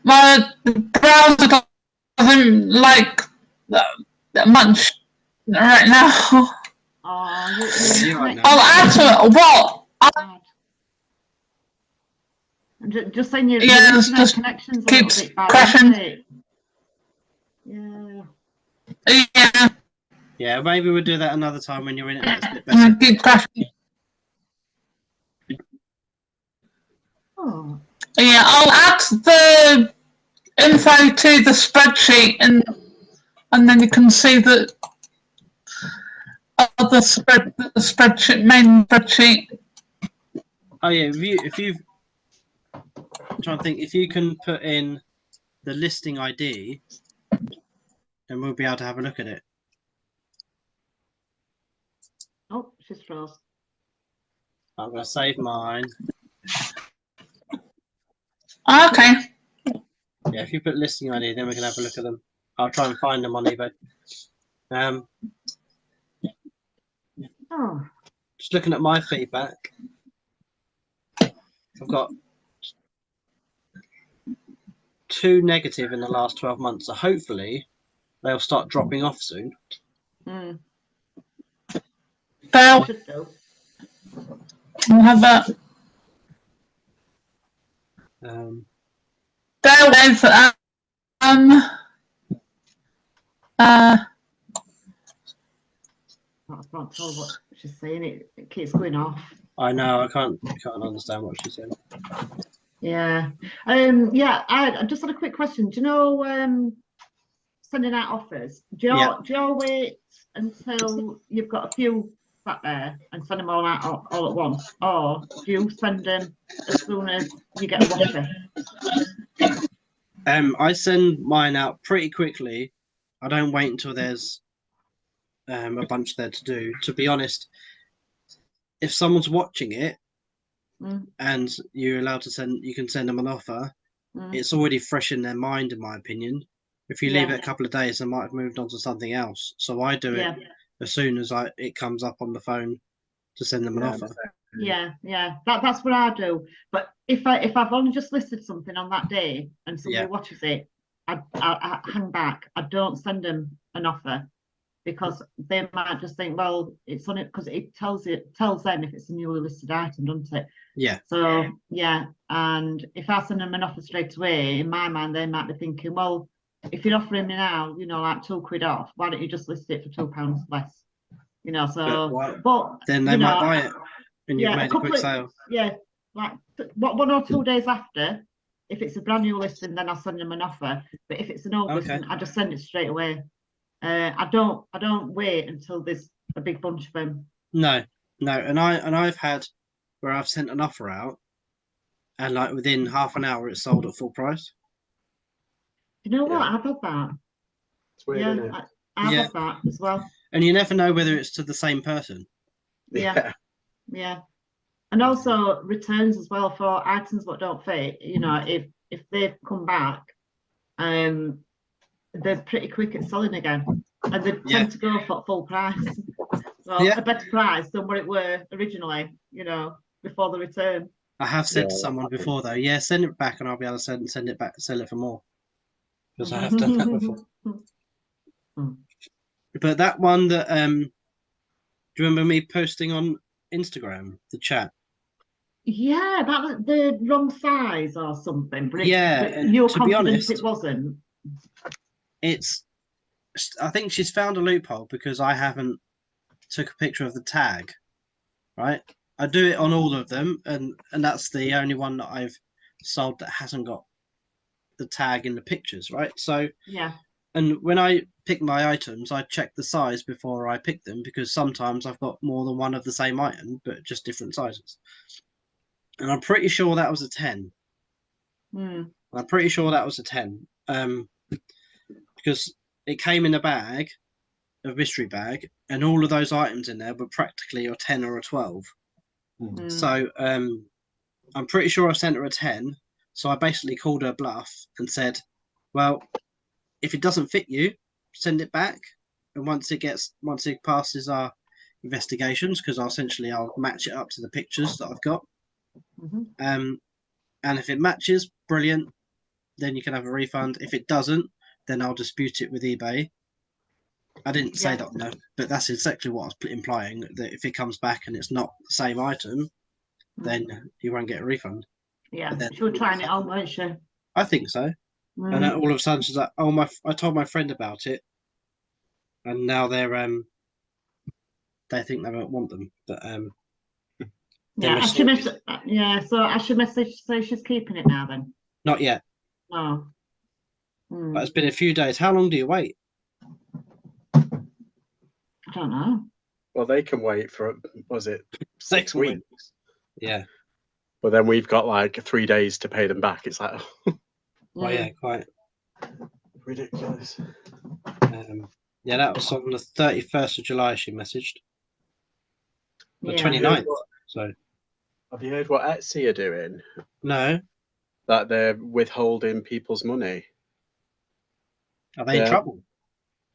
My browser doesn't like much right now. Oh, You right now. I'll answer what? Just saying your Yeah, internet just connection's a keeps little bit bad, crashing. isn't it? Yeah. Yeah, Yeah, maybe we'll do that another time when your internet's a bit better. keep crashing. Oh. Yeah, I'll add the info to the spreadsheet, and then you can see the other spreadsheet, main spreadsheet. Oh yeah, if you've I'm trying to think, if you can put in the listing ID, then we'll be able to have a look at it. Oh, she's froze. I'm going to save mine. Okay. Yeah, if you put listing ID, then we can have a look at them. I'll try and find them on eBay. Oh. Just looking at my feedback, I've got 2 negative in the last 12 months, so hopefully they'll start dropping off soon. Bell, Should do. we'll have that. There with I can't tell what she's saying. It keeps going off. I know, I can't understand what she's saying. Yeah. Yeah, I just had a quick question. Do you know sending out offers? Do you all wait until you've got a few sat there and send them all out all at once? Or do you send them as soon as you get a offer? I send mine out pretty quickly. I don't wait until there's a bunch there to do. To be honest, if someone's watching it Mm. and you're allowed to send, you can send them an offer. Mm. It's already fresh in their mind, in my opinion. If you leave Yeah. it a couple of days, they might have moved on to something else. So I do Yeah. it as soon as it comes up on the phone to send them an offer. Yeah, that's what I do. But if I've only just listed something on that day and somebody watches it, I hang back. I don't send them an offer because they might just think, well, it's on it because it tells them if it's a newly listed item, doesn't it? Yeah. So yeah, and if I send them an offer straight away, in my mind they might be thinking, well, if you're offering me now, you know, like £2 off, why don't you just list it for £2 less? You know, so but then they might buy it and you've made a quick sale. Yeah, like 1 or 2 days after, if it's a brand new listing, then I'll send them an offer. But if it's an old listing, I just send it straight away. I don't wait until there's a big bunch of them. No, and I've had where I've sent an offer out, and like within half an hour it's sold at full price. You know what? I've had that. It's weird, isn't it? I've had that as well. And you never know whether it's to the same person. Yeah. And also returns as well for items that don't fit. You know, if they come back, they're pretty quick at selling again, and they tend to go for full price. Well, a better price than what it were originally. You know, before the return. I have said to someone before though, send it back, and I'll be able to send it back, sell it for more. Because I have done that before. But that one that do you remember me posting on Instagram, the chat? Yeah, that was the wrong size or something. But and you're to be confident honest, it wasn't. I think she's found a loophole because I haven't took a picture of the tag, right? I do it on all of them, and that's the only one that I've sold that hasn't got the tag in the pictures, right? So and when I pick my items, I check the size before I pick them because sometimes I've got more than one of the same item, but just different sizes. And I'm pretty sure that was a 10. I'm pretty sure that was a 10. Because it came in a bag, a mystery bag, and all of those items in there were practically a 10 or a 12. So I'm pretty sure I sent her a 10. So I basically called her bluff and said, well, if it doesn't fit you, send it back. And once it passes our investigations, because I'll match it up to the pictures that I've got. And if it matches, brilliant. Then you can have a refund. If it doesn't, then I'll dispute it with eBay. I didn't say that, no, but that's exactly what I was implying. That if it comes back and it's not the same item, then you won't get a refund. Yeah, she was trying it on, weren't she? I think so. And then all of a sudden she's like, "Oh, I told my friend about it, and now they think they won't want them." But so I should message say she's keeping it now then. Not yet. No. But it's been a few days. How long do you wait? I don't know. Well, they can wait for, was it 6 weeks? Yeah. But then we've got like 3 days to pay them back. It's like, oh yeah, quite ridiculous. That was on the 31st of July she messaged. The 29th. So have you heard what Etsy are doing? No. That they're withholding people's money. Are they in trouble?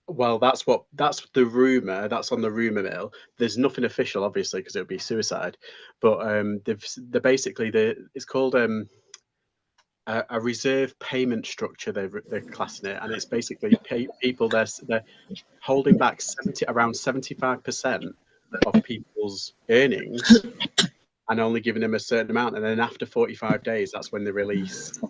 Well, that's the rumor. That's on the rumor mill. There's nothing official, obviously, because it would be suicide. But they're basically it's called a reserve payment structure. They're classing it, and it's basically people they're holding back around 75% of people's earnings, and only giving them a certain amount. And then after 45 days, that's when they release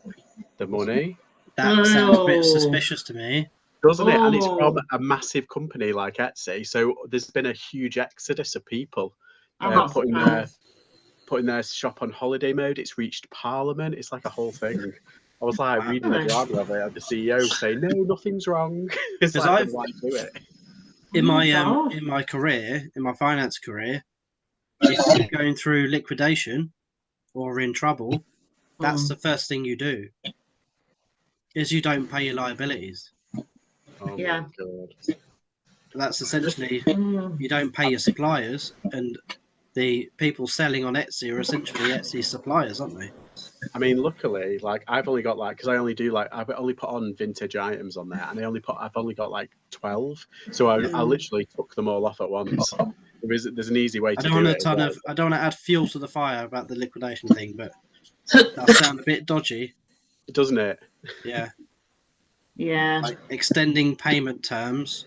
the money. That sounds a bit suspicious to me. Doesn't it? And it's from a massive company like Etsy. So there's been a huge exodus of people putting their shop on holiday mode. It's reached Parliament. It's like a whole thing. I was like reading the drama of it, and the CEO saying, "No, nothing's wrong." It's like, I've do it. In my career, in my finance career, if you're going through liquidation or in trouble, that's the first thing you do. Is you don't pay your liabilities. Oh my God. That's essentially you don't pay your suppliers, and the people selling on Etsy are essentially Etsy suppliers, aren't they? I mean, luckily, like I've only got like, because I only do like, I've only put on vintage items on there, and I've only got like 12, so I literally took them all off at once. There's an easy way to do it. I don't want to add fuel to the fire about the liquidation thing, but that sounds a bit dodgy, doesn't it? Yeah. Yeah. Like extending payment terms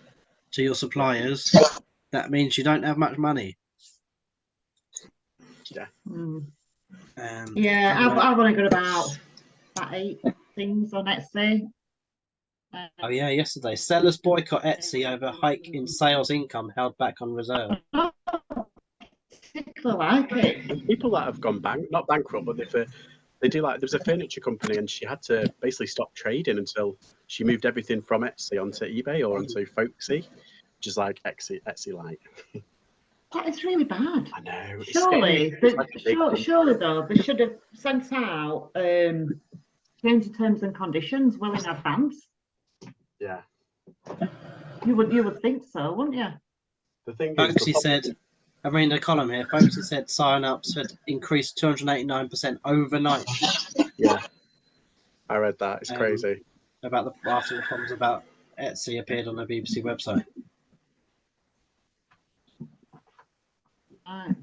to your suppliers, that means you don't have much money. Yeah. Yeah, I've only got about 8 things on Etsy. Oh yeah, yesterday. Sellers boycott Etsy over hike in sales income held back on reserve. Particularly like it. And people that have gone not bankrupt, but they do like, there was a furniture company and she had to basically stop trading until she moved everything from Etsy onto eBay or onto Folksy, which is like Etsy Lite. That is really bad. I know. Surely though, they should have sent out change of terms and conditions well in advance. Yeah. You would think so, wouldn't you? The thing Folksy is, said, I'm reading the column here. Folksy said sign-ups had increased 289% overnight. Yeah, I read that. It's crazy. After the problems about Etsy appeared on the BBC website. Right.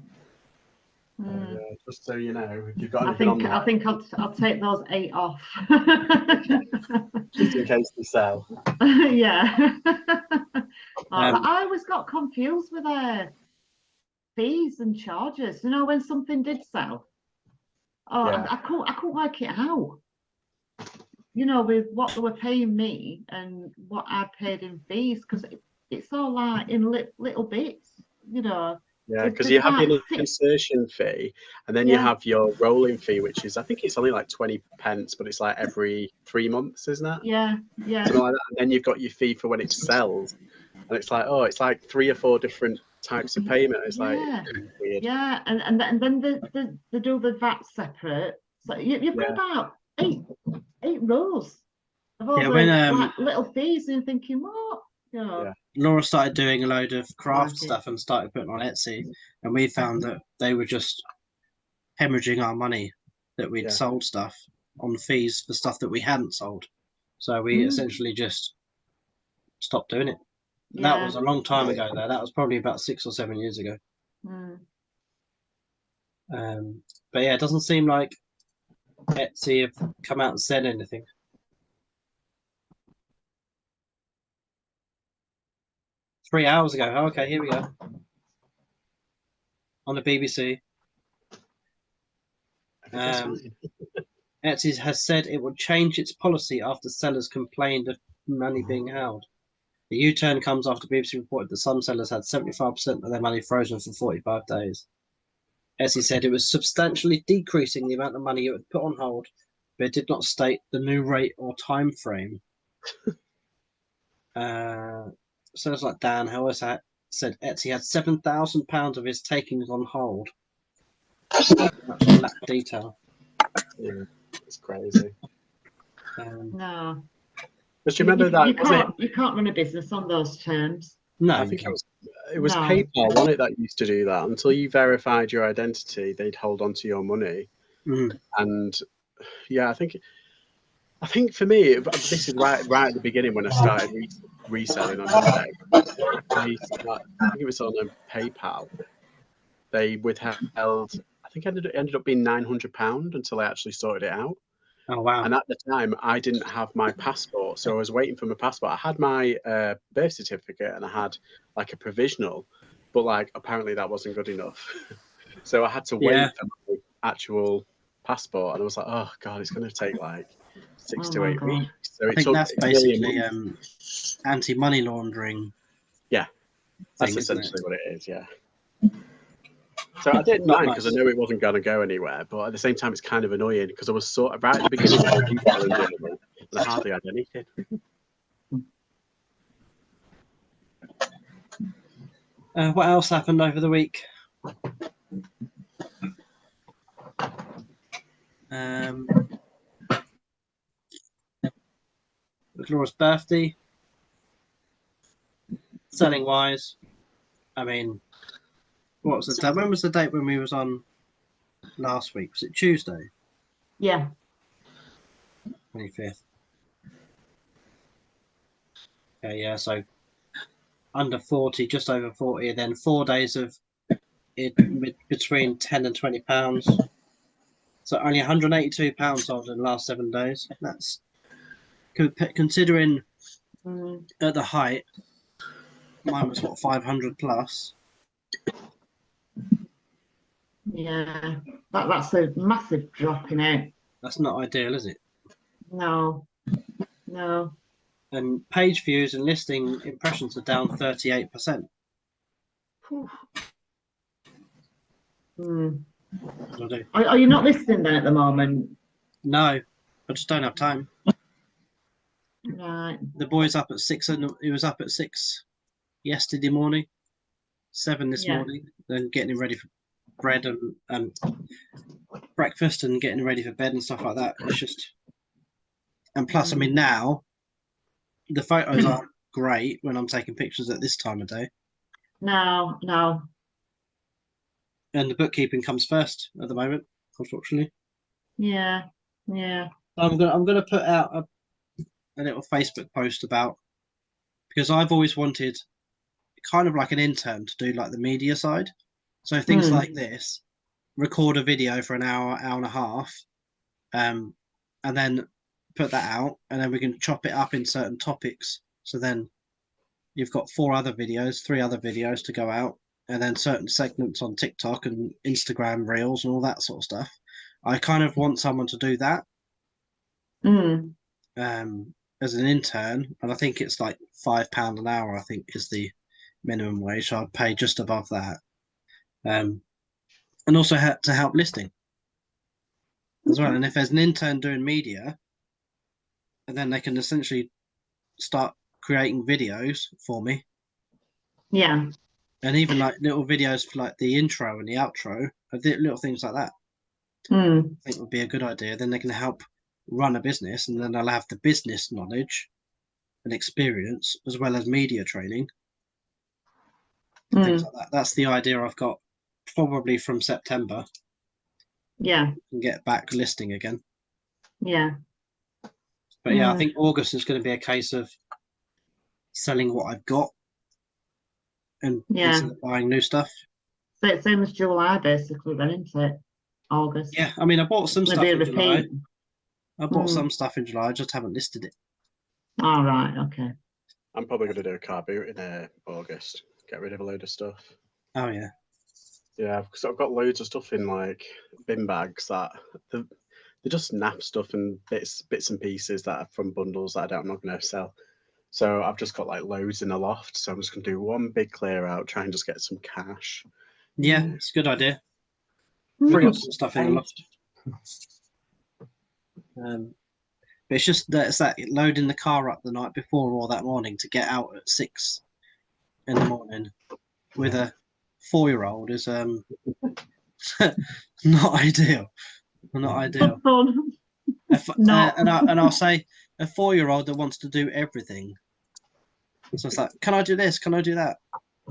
Yeah, just so you know, if you've got I anything on there, think I'll take those 8 off. just in case they sell. Yeah. I always got confused with their fees and charges. You know, when something did sell, Yeah. I couldn't work it out. You know, with what they were paying me and what I paid in fees, because it's all like in little bits. You know. Yeah, because you have your insertion fee, and then you have your rolling fee, which is, I think it's only like 20 pence, but it's like every 3 months, isn't it? Yeah. Something like that. And then you've got your fee for when it sells, and it's like, oh, it's like 3 or 4 different types of payment. It's like weird. Yeah, and then they do the VAT separate. So you've got about eight rows of all like, little fees, and you're thinking, what? You know. Yeah. Laura started doing a load of craft stuff and started putting on Etsy, and we found that they were just hemorrhaging our money that we'd sold stuff on fees for stuff that we hadn't sold. So we essentially just stopped doing it. And that was a long time ago, though. That was probably about 6 or 7 years ago. But yeah, it doesn't seem like Etsy have come out and said anything. Three hours ago. Oh, okay, here we go. On the BBC. Etsy has said it would change its policy after sellers complained of money being held. The U-turn comes after BBC reported that some sellers had 75% of their money frozen for 45 days. Etsy said it was substantially decreasing the amount of money it would put on hold, but it did not state the new rate or time frame. Sellers like Dan Howard said Etsy had £7,000 of his takings on hold. Lack detail. Yeah, it's crazy. No. But you remember that you can't run a business on those terms. No, I think it was PayPal, wasn't it, that used to do that? Until you verified your identity, they'd hold on to your money. And yeah, I think for me, this is right at the beginning when I started reselling on eBay. I think it was on PayPal. They withheld, I think it ended up being £900 until I actually sorted it out. Oh, wow. And at the time, I didn't have my passport. So I was waiting for my passport. I had my birth certificate and I had like a provisional, but like apparently that wasn't good enough. So I had to wait for my actual passport. And I was like, oh, God, it's going to take like 6 to 8 weeks. So I think that's basically anti-money laundering. Yeah, that's essentially what it is, yeah. So I didn't mind because I knew it wasn't going to go anywhere, but at the same time, it's kind of annoying because I was sort of right at the beginning of the retailing journey and I hardly had anything. What else happened over the week? It was Laura's birthday. Selling wise, I mean, What was the date? When was the date when we was on last week? Was it Tuesday? Yeah. 25th. Okay, yeah, so under 40, just over 40, and then 4 days of it between 10 and 20 pounds. So only 182 pounds sold in the last 7 days. That's considering at the height, mine was what, 500 plus. Yeah, that's a massive drop in it. That's not ideal, is it? No, no. And page views and listing impressions are down 38%. Are you not listening then at the moment? No, I just don't have time. Right. The boy's up at 6, and he was up at 6 yesterday morning, 7 this morning, then getting him ready for bread and breakfast and getting him ready for bed and stuff like that. It's just, and plus, I mean, now the photos aren't great when I'm taking pictures at this time of day. No, no. And the bookkeeping comes first at the moment, unfortunately. Yeah, yeah. I'm gonna put out a little Facebook post about, because I've always wanted kind of like an intern to do like the media side. So things like this, record a video for an hour, hour and a half, and then put that out, and then we can chop it up in certain topics. So then you've got 3 other videos to go out, and then certain segments on TikTok and Instagram Reels and all that sort of stuff. I kind of want someone to do that as an intern, and I think it's like £5 an hour, I think is the minimum wage. So I'd pay just above that. And also to help listing as well. And if there's an intern doing media, and then they can essentially start creating videos for me. Yeah. And even like little videos for like the intro and the outro, little things like that. I think would be a good idea. Then they can help run a business, and then I'll have the business knowledge and experience as well as media training. Things like that. That's the idea I've got, probably from September. Yeah. And get back listing again. Yeah. But yeah, I think August is going to be a case of selling what I've got and instead of buying new stuff. So it's same as July basically then, isn't it? August. Yeah, I mean, I bought some stuff in July. I bought some stuff in July, I just haven't listed it. All right, okay. I'm probably going to do a car boot in August. Get rid of a load of stuff. Oh, yeah. Yeah, because I've got loads of stuff in like bin bags that they're just naff stuff and bits and pieces that are from bundles that I'm not going to sell. So I've just got like loads in the loft. So I'm just going to do one big clear out, try and just get some cash. Yeah, it's a good idea. We've got some stuff in the loft. But it's just that it's that loading the car up the night before or that morning to get out at 6 in the morning with a 4-year-old is not ideal. Not ideal. And I'll say a 4-year-old that wants to do everything. So it's like, can I do this? Can I do that?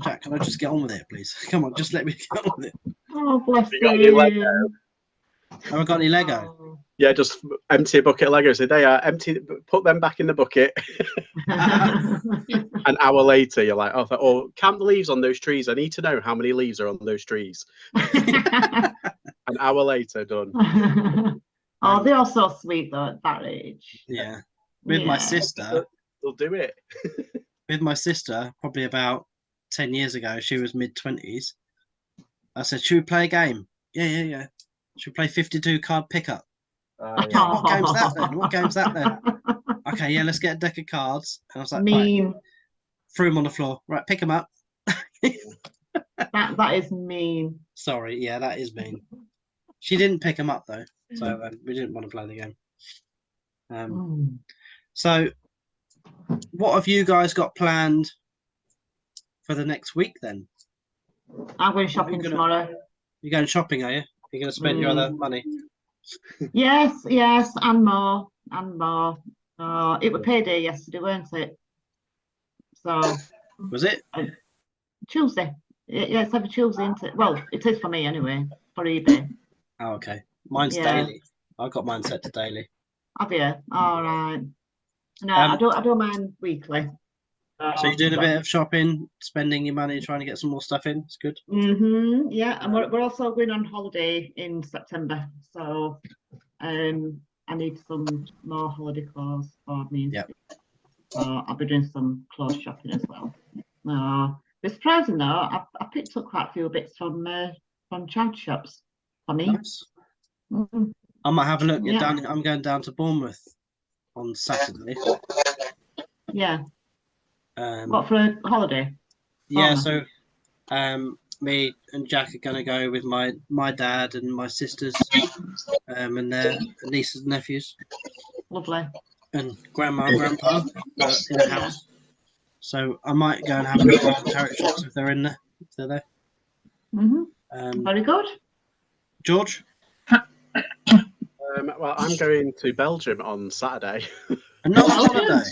Jack, can I just get on with it, please? Come on, just let me get on with it. Oh, bless you. Have I got any Lego? Yeah, just empty a bucket of Lego. So they are empty. Put them back in the bucket. An hour later, you're like, oh, count the leaves on those trees. I need to know how many leaves are on those trees. An hour later, done. Oh, they're so sweet though at that age. Yeah. With my sister, they'll do it. With my sister, probably about 10 years ago, she was mid-20s. I said, should we play a game? Yeah. Should we play 52 card pickup? Yeah. What game's that then? What game's that then? Okay, yeah, let's get a deck of cards. And I was like, mean. Right. Threw them on the floor. Right, pick them up. that is mean. Sorry, yeah, that is mean. She didn't pick them up though, so we didn't want to play the game. So, what have you guys got planned for the next week then? I'm going shopping tomorrow. You're going shopping, are you? You're going to spend your other money? Yes, and more. It was payday yesterday, weren't it? So was it Tuesday? Yeah, it's every Tuesday, isn't it? Well, it is for me anyway, for eBay. Oh, okay. Mine's Yeah. daily. I got mine set to daily. Have you? All right. No, Um, I don't mind weekly. So you're doing a bit of shopping, spending your money, trying to get some more stuff in. It's good. Yeah, and we're also going on holiday in September, so I need some more holiday clothes for me. Yep. So I'll be doing some clothes shopping as well. It's surprising though. I picked up quite a few bits from charity shops for me. Nice. Mhm. I might have a look. Yeah. I'm going down to Bournemouth on Saturday. Yeah. Um, What, for a holiday? yeah, Bournemouth? so me and Jack are going to go with my dad and my sisters, and their nieces and nephews, Lovely. and grandma and grandpa in a house. So I might go and have a look at the charity shops if they're in there. If they're there. Very good. George? Well, I'm going to Belgium on Saturday. Another holiday.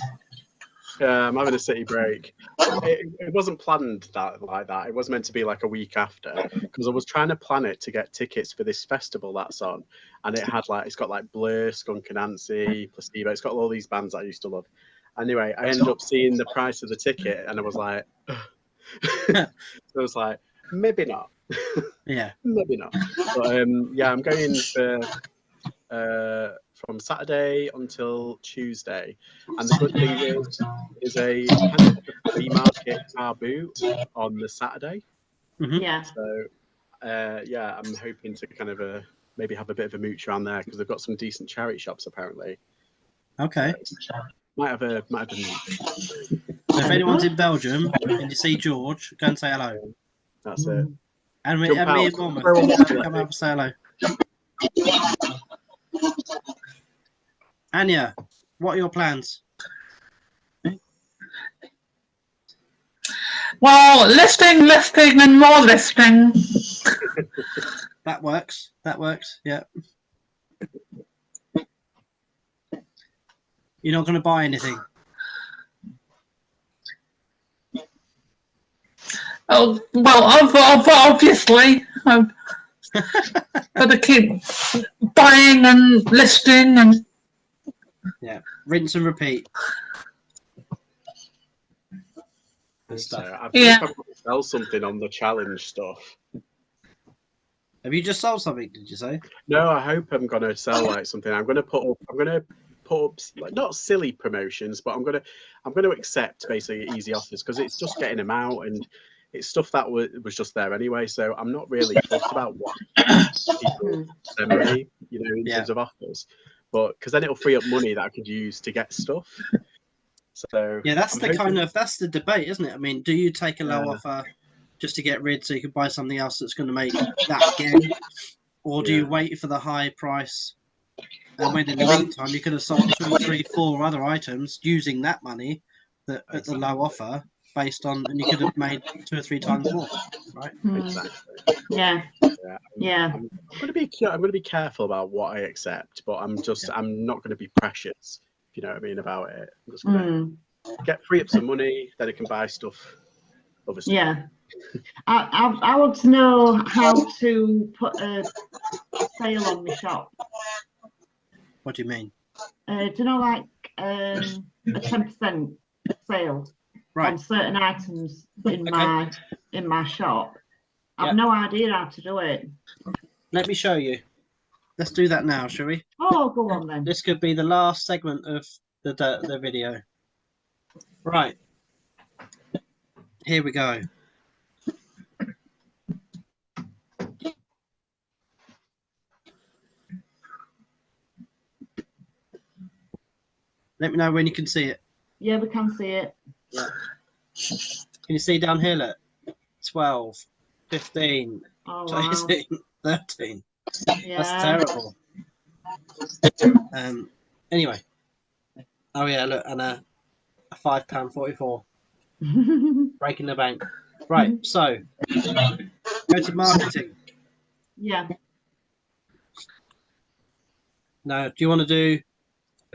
I'm having a city break. It wasn't planned like that. It was meant to be like a week after, because I was trying to plan it to get tickets for this festival that's on, and it's got like Blur, Skunk and Nancy, Placebo. It's got all these bands that I used to love. Anyway, I ended up seeing the price of the ticket, and I was like, so I was like, maybe not. Yeah. Maybe not. But yeah, I'm going from Saturday until Tuesday, and the good thing is a kind of a flea market carboot on the Saturday. Yeah. So yeah, I'm hoping to kind of maybe have a bit of a mooch around there, because they've got some decent charity shops apparently. Okay. Might have a mooch. So if anyone's in Belgium and you see George, go and say hello. That's it. And me Jump and out. Bournemouth, come out and say hello. Anya, what are your plans? Well, listing, and more listing. That works. Yeah. You're not going to buy anything. Oh, well, obviously, I've got to keep buying and listing and. Yeah, rinse and repeat. So I think Yeah. I'm going to sell something on the challenge stuff. Have you just sold something? Did you say? No, I hope I'm going to sell like something. I'm going to put up like not silly promotions, but I'm going to accept basically easy offers, because it's just getting them out, and it's stuff that was just there anyway. So I'm not really fussed about what people send me, in terms of offers, but because then it'll free up money that I could use to get stuff. So yeah, that's that's the debate, isn't it? I mean, do you take a low offer just to get rid so you can buy something else that's going to make that again, or do you wait for the high price, and when in the meantime you could have sold 2, 3, 4 other items using that money at the low offer, based on, and you could have made 2 or 3 times more, right? Exactly. Yeah. I'm going to be careful about what I accept, but I'm not going to be precious, if you know what I mean about it. I'm just going to free up some money, then I can buy stuff. Other stuff. Yeah. I want to know how to put a sale on my shop. What do you mean? Do you know, like a 10% sale on certain items in my shop? I've no idea how to do it. Let me show you. Let's do that now, shall we? Oh, go on then. This could be the last segment of the video. Right. Here we go. Let me know when you can see it. Yeah, we can see it. Yeah. Can you see down here, look? 12, 15, 13. Yeah. That's terrible. Anyway. Oh yeah, look, and a £5.44. Breaking the bank. Right, so go to marketing. Yeah. Now, do you want to do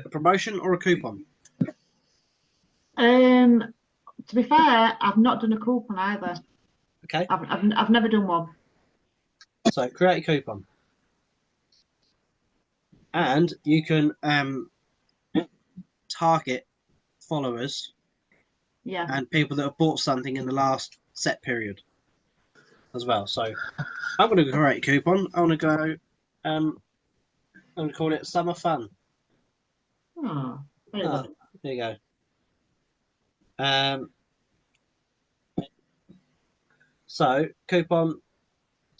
a promotion or a coupon? To be fair, I've not done a coupon either. Okay. I've never done one. So create a coupon, and you can target followers Yeah. and people that have bought something in the last set period as well. So I'm going to create a coupon. I want to go. I'm going to call it Summer Fun. Oh, very Oh, good. there you go. So coupon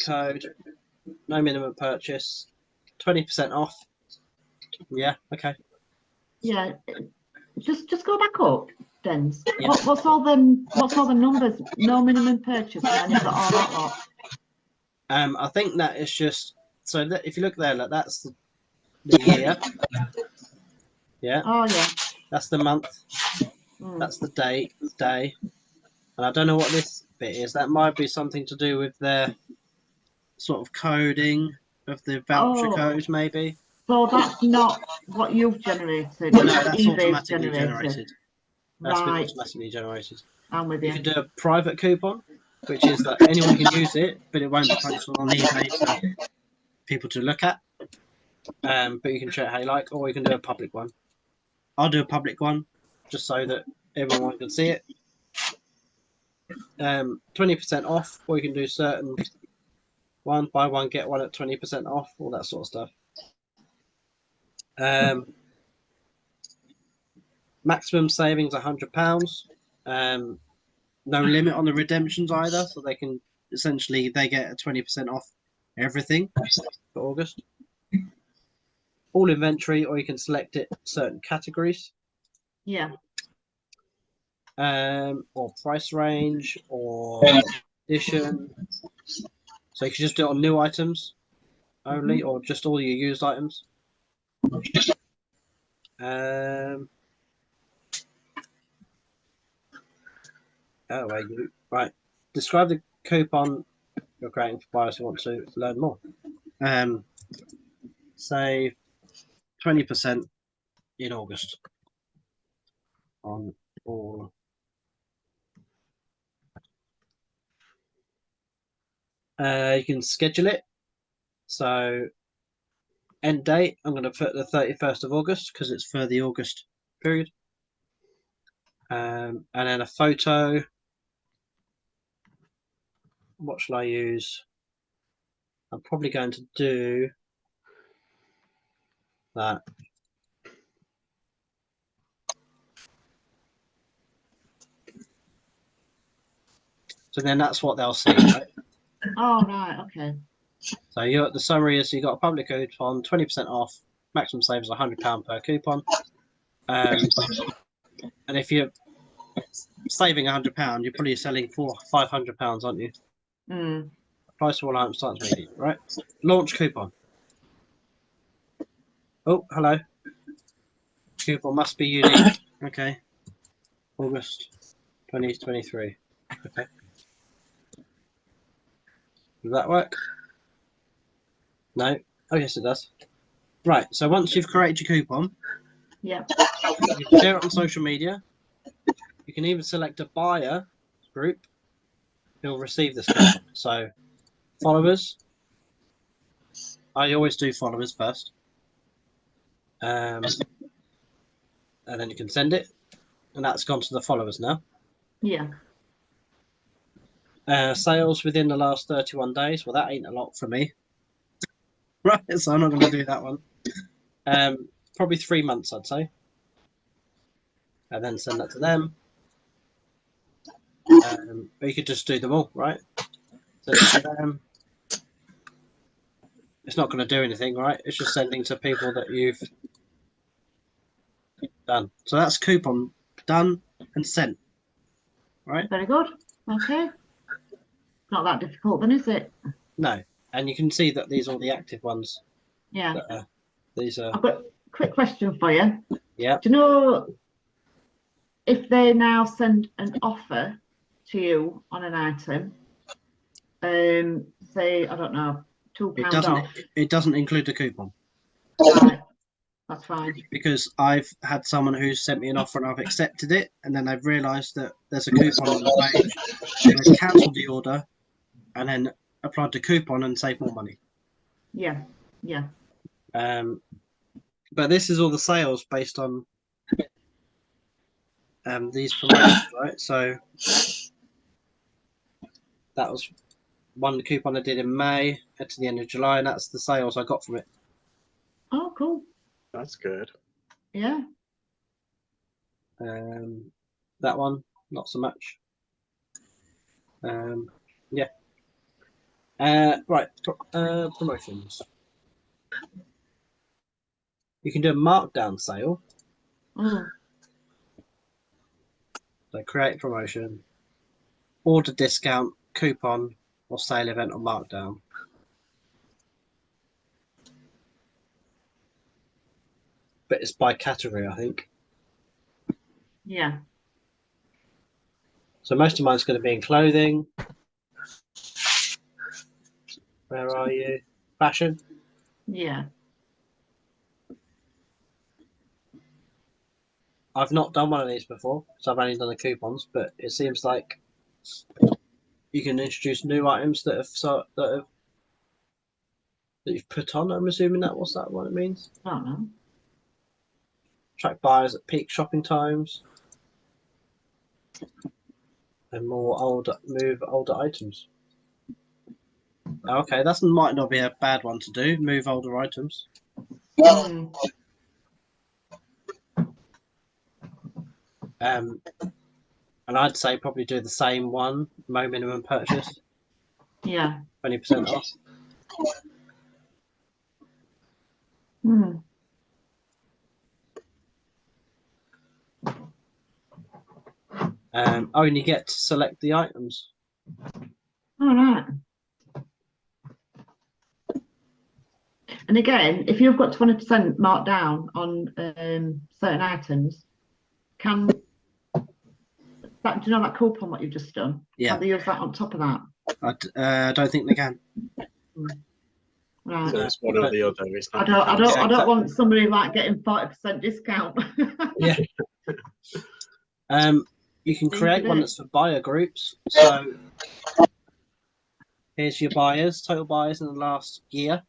code, no minimum purchase, 20% off. Yeah, okay. Yeah. Just go back up, Dens. Yeah. What's all them numbers? No minimum purchase, and then you've got all that lot. I think that is just so that if you look there, like that's the year. Yeah. Oh yeah. That's the month. That's the date, day. And I don't know what this bit is. That might be something to do with their sort of coding of the voucher code, maybe. So that's not what you've generated. No, that's eBay's automatically generated. That's been Right. automatically generated. I'm with You you. can do a private coupon, which is that anyone can use it, but it won't be posted on eBay for people to look at. But you can show it how you like, or you can do a public one. I'll do a public one, just so that everyone can see it. 20% off, or you can do certain one, buy one, get one at 20% off, all that sort of stuff. Maximum savings £100. No limit on the redemptions either, so they can essentially they get a 20% off everything for August. All inventory, or you can select it certain categories. Yeah. Or price range, or edition. So you can just do it on new items only, or just all your used items. Oh, wait, right. Describe the coupon you're creating for buyers who want to learn more. Save 20% in August on all. You can schedule it. So end date, I'm going to put the 31st of August because it's for the August period. And then a photo. What shall I use? I'm probably going to do that. So then that's what they'll see, right? Oh right, okay. So the summary is you got a public coupon, 20% off, maximum savings £100 per coupon. And if you're saving £100, you're probably selling for £500, aren't you? Price for all items starts immediately, right? Launch coupon. Oh, hello. Coupon must be unique. Okay. August 2023. Okay. Does that work? No. Oh, yes, it does. Right. So once you've created your coupon, yeah, you can share it on social media. You can even select a buyer group who'll receive this coupon. So followers. I always do followers first. And then you can send it. And that's gone to the followers now. Yeah. Sales within the last 31 days. Well, that ain't a lot for me. Right, so I'm not going to do that one. Probably 3 months, I'd say. And then send that to them. But you could just do them all, right? Send it to them. It's not going to do anything, right? It's just sending to people that you've done. So that's coupon done and sent, right? Very good. Okay. Not that difficult then, is it? No. And you can see that these are all the active ones. Yeah. These are. I've got a quick question for you. Yeah. Do you know if they now send an offer to you on an item, say, I don't know, £2 off? It doesn't include the coupon. Right. That's fine. Because I've had someone who's sent me an offer and I've accepted it, and then they've realised that there's a coupon on the page, and they've cancelled the order and then applied the coupon and saved more money. Yeah. But this is all the sales based on these promotions, right? So that was one coupon I did in May to the end of July, and that's the sales I got from it. Oh, cool. That's good. Yeah. That one, not so much. Yeah. Right. Promotions. You can do a markdown sale. Mm. So create promotion, order discount, coupon, or sale event or markdown. But it's by category, I think. Yeah. So most of mine's going to be in clothing. Where are you? Fashion. Yeah. I've not done one of these before, so I've only done the coupons. But it seems like you can introduce new items that you've put on. I'm assuming what's that what it means? I don't know. Track buyers at peak shopping times, and move older items. Okay, that might not be a bad one to do. Move older items. Mm. And I'd say probably do the same one. No minimum purchase. Yeah. 20% off. Mm. And you get to select the items. All right. And again, if you've got 20% marked down on certain items, can that, do you know that coupon what you've just done? Yeah. Can they use that on top of that? I don't think they can. Right. So it's one or the other. It's I not don't exactly. want somebody like getting 40% discount. Yeah. You can create Think one it. that's for buyer groups. So here's your buyers, total buyers in the last year.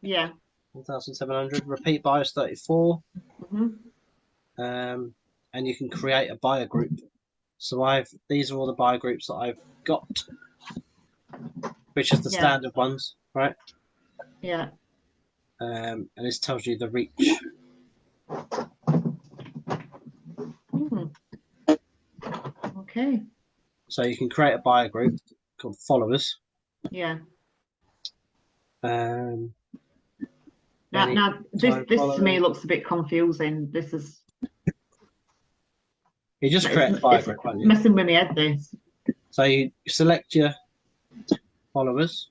Yeah. 1,700. Repeat buyers 34. Mm-hmm. And you can create a buyer group. So these are all the buyer groups that I've got, which is the Yeah. standard ones, right? Yeah. And this tells you the reach. Mm. Okay. So you can create a buyer group called followers. Yeah. Any Now this to followers. me looks a bit confusing. This is You just create a buyer group, can't you? messing with me head, this. So you select your followers.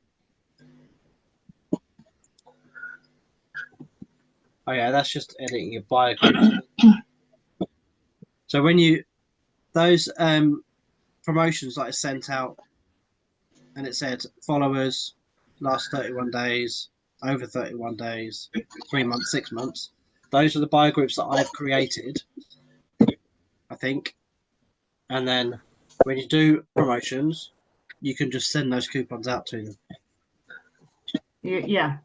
Oh yeah, that's just editing your buyer group. So when those promotions that I sent out, and it said followers last 31 days, over 31 days, 3 months, 6 months. Those are the buyer groups that I've created, I think. And then when you do promotions, you can just send those coupons out to them. Yeah.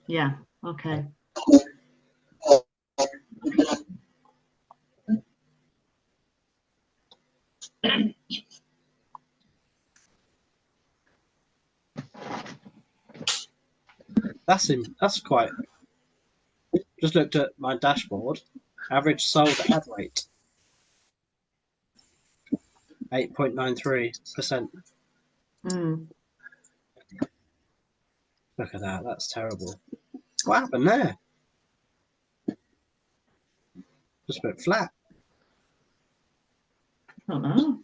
Yeah. Okay. That's quite. Just looked at my dashboard. Average sold ad rate 8.93%. Mm. Look at that. That's terrible. What happened there? Just went flat. I don't know.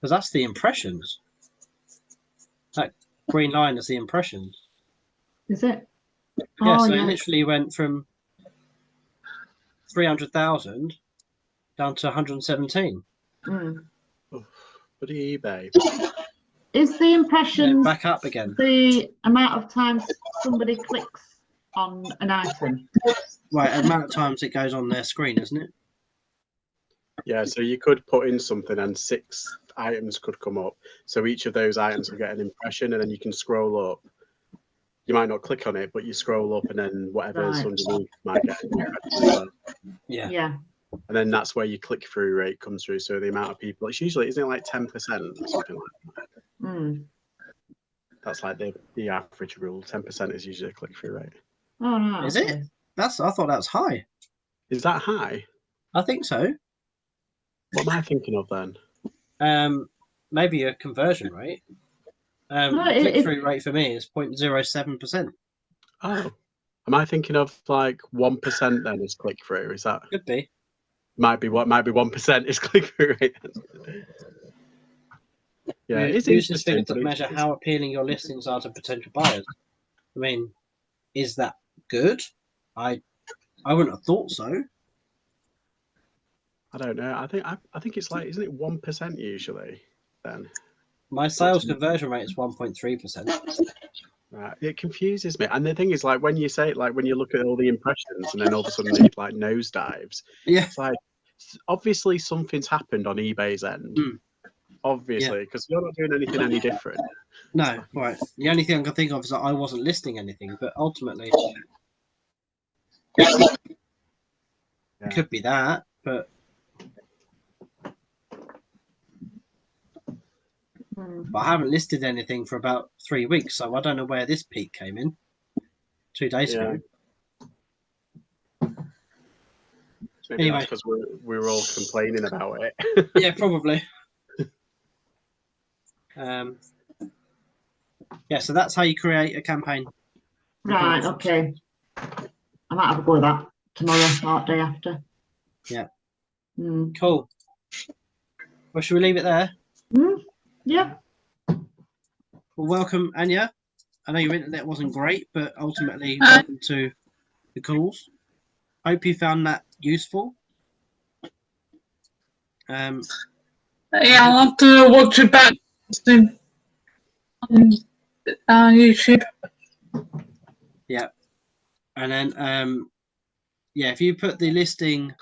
Because that's the impressions. That green line is the impressions. Is it? Yeah, Oh, so yeah. it literally went from 300,000 down to 117. Mm. But eBay. Is the impressions Back up again. the amount of times somebody clicks on an item? Right, amount of times it goes on their screen, isn't it? Yeah, so you could put in something and 6 items could come up. So each of those items will get an impression, and then you can scroll up. You might not click on it, but you scroll up, and then whatever's Right. underneath might get an impression as well. Yeah. Yeah. And then that's where your click-through rate comes through. So the amount of people, it's usually, isn't it like 10% or something like that? Mm. That's like the average rule. 10% is usually a click-through rate. Oh no. Is it? I thought that was high. Is that high? I think so. Mm. What am I thinking of then? Maybe a conversion rate. No, Click-through rate for me is 0.07%. Oh, am I thinking of like 1% then as click-through? Is that Could be. might be 1% is click-through rate? Yeah, it's Use this figure interesting. to measure how appealing your listings are to potential buyers. I mean, is that good? I wouldn't have thought so. I don't know. I think it's like, isn't it 1% usually then? My sales conversion rate is 1.3%. Right. It confuses me. And the thing is, like, when you say, like, when you look at all the impressions and then all of a sudden it like nosedives, Yeah. it's like, obviously something's happened on eBay's end. Mm. Obviously, because you're not doing anything any different. No, right. The only thing I can think of is that I wasn't listing anything, but ultimately Yeah. it could be that. But I haven't listed anything for about 3 weeks, so I don't know where this peak came in 2 days ago. Maybe Anyway. that's because we were all complaining about it. Yeah, probably. Yeah, so that's how you create a campaign. Right, okay. I might have a go with that tomorrow or day after. Yeah. Mm. Cool. Well, should we leave it there? Mm. Yeah. Well, welcome, Anya. I know your internet wasn't great, but ultimately, welcome to the calls. Hope you found that useful. Yeah, I'll have to watch it back on YouTube. Yeah. And then, yeah, if you put the listing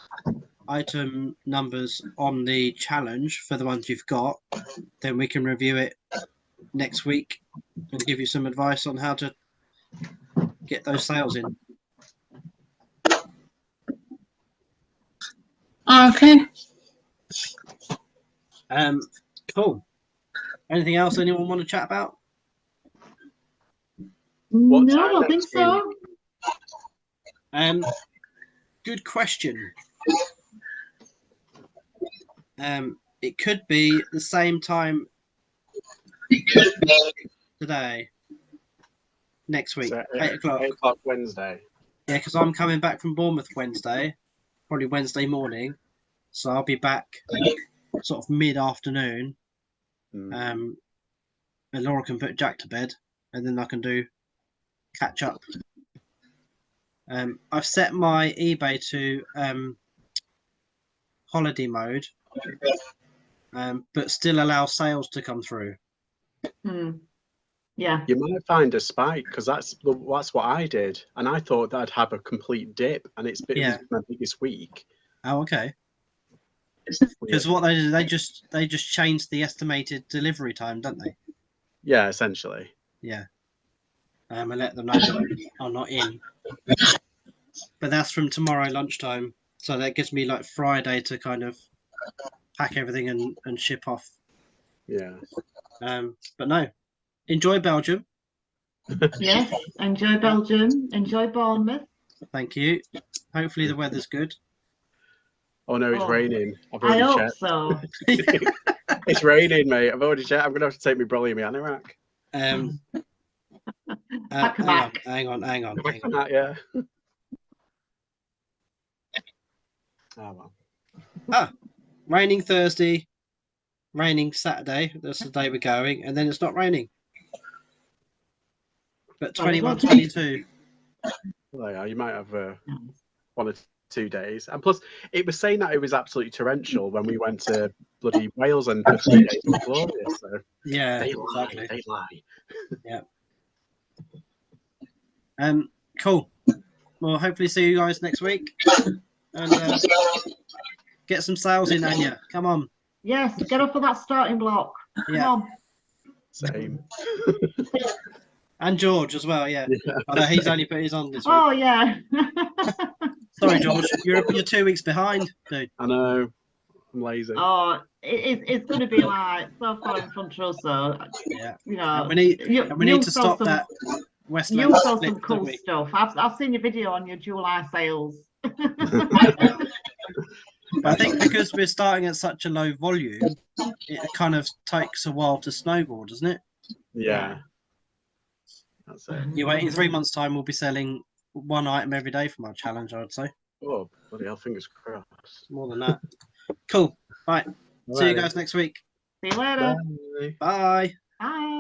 item numbers on the challenge for the ones you've got, then we can review it next week and give you some advice on how to get those sales in. Okay. Cool. Anything else anyone want to chat about? What No, I time don't think next so. Good question. It could be the same time today, next week, So, 8 o'clock. 8 o'clock Wednesday. Yeah, because I'm coming back from Bournemouth Wednesday, probably Wednesday morning. So I'll be back sort of mid-afternoon. And Laura can put Jack to bed, and then I can do catch up. I've set my eBay to holiday mode, but still allow sales to come through. Mm. Yeah. You might find a spike because that's what I did, and I thought that I'd have a complete dip, and it was my biggest week. Oh, okay. Because what they did, they just changed the estimated delivery time, don't they? Yeah, essentially. Yeah. And let them know that I'm not in. But that's from tomorrow lunchtime, so that gives me like Friday to kind of pack everything and ship off. Yeah. But no, enjoy Belgium. Yes. Enjoy Belgium. Enjoy Bournemouth. Thank you. Hopefully the weather's good. Oh no, it's raining. I've I already hope checked. so. It's raining, mate. I've already checked. I'm gonna have to take my brolly and my anorak. Hang on. Yeah. Oh well. Raining Thursday, raining Saturday. That's the day we're going, and then it's not raining. But 21, 22. Well, yeah, you might have 1 or 2 days, and plus, it was saying that it was absolutely torrential when we went to bloody Wales and for 3 days. It was glorious. So Yeah, they exactly. lie. They lie. Yeah. Cool. Well, hopefully see you guys next week. And Get some sales in, Anya. Come on. Yes, get up for that starting block. Come Yeah. on. Same. And George as well, yeah. Yeah. Although he's only put his on this week. Oh yeah. Sorry, George. You're 2 weeks behind, dude. I know. I'm lazy. Oh, it's going to be like so far in front of us, so Yeah. you know. And we need you'll to sell stop some, that West You'll London sell split, some cool don't we? stuff. I've seen your video on your July sales. But I think because we're starting at such a low volume, it kind of takes a while to snowball, doesn't it? Yeah. That's it. You wait in 3 months' time, we'll be selling one item every day from our challenge, I would say. Oh, bloody hell, fingers crossed. More than that. Cool. Right. See you guys next week. See you later. Bye. Bye. Bye.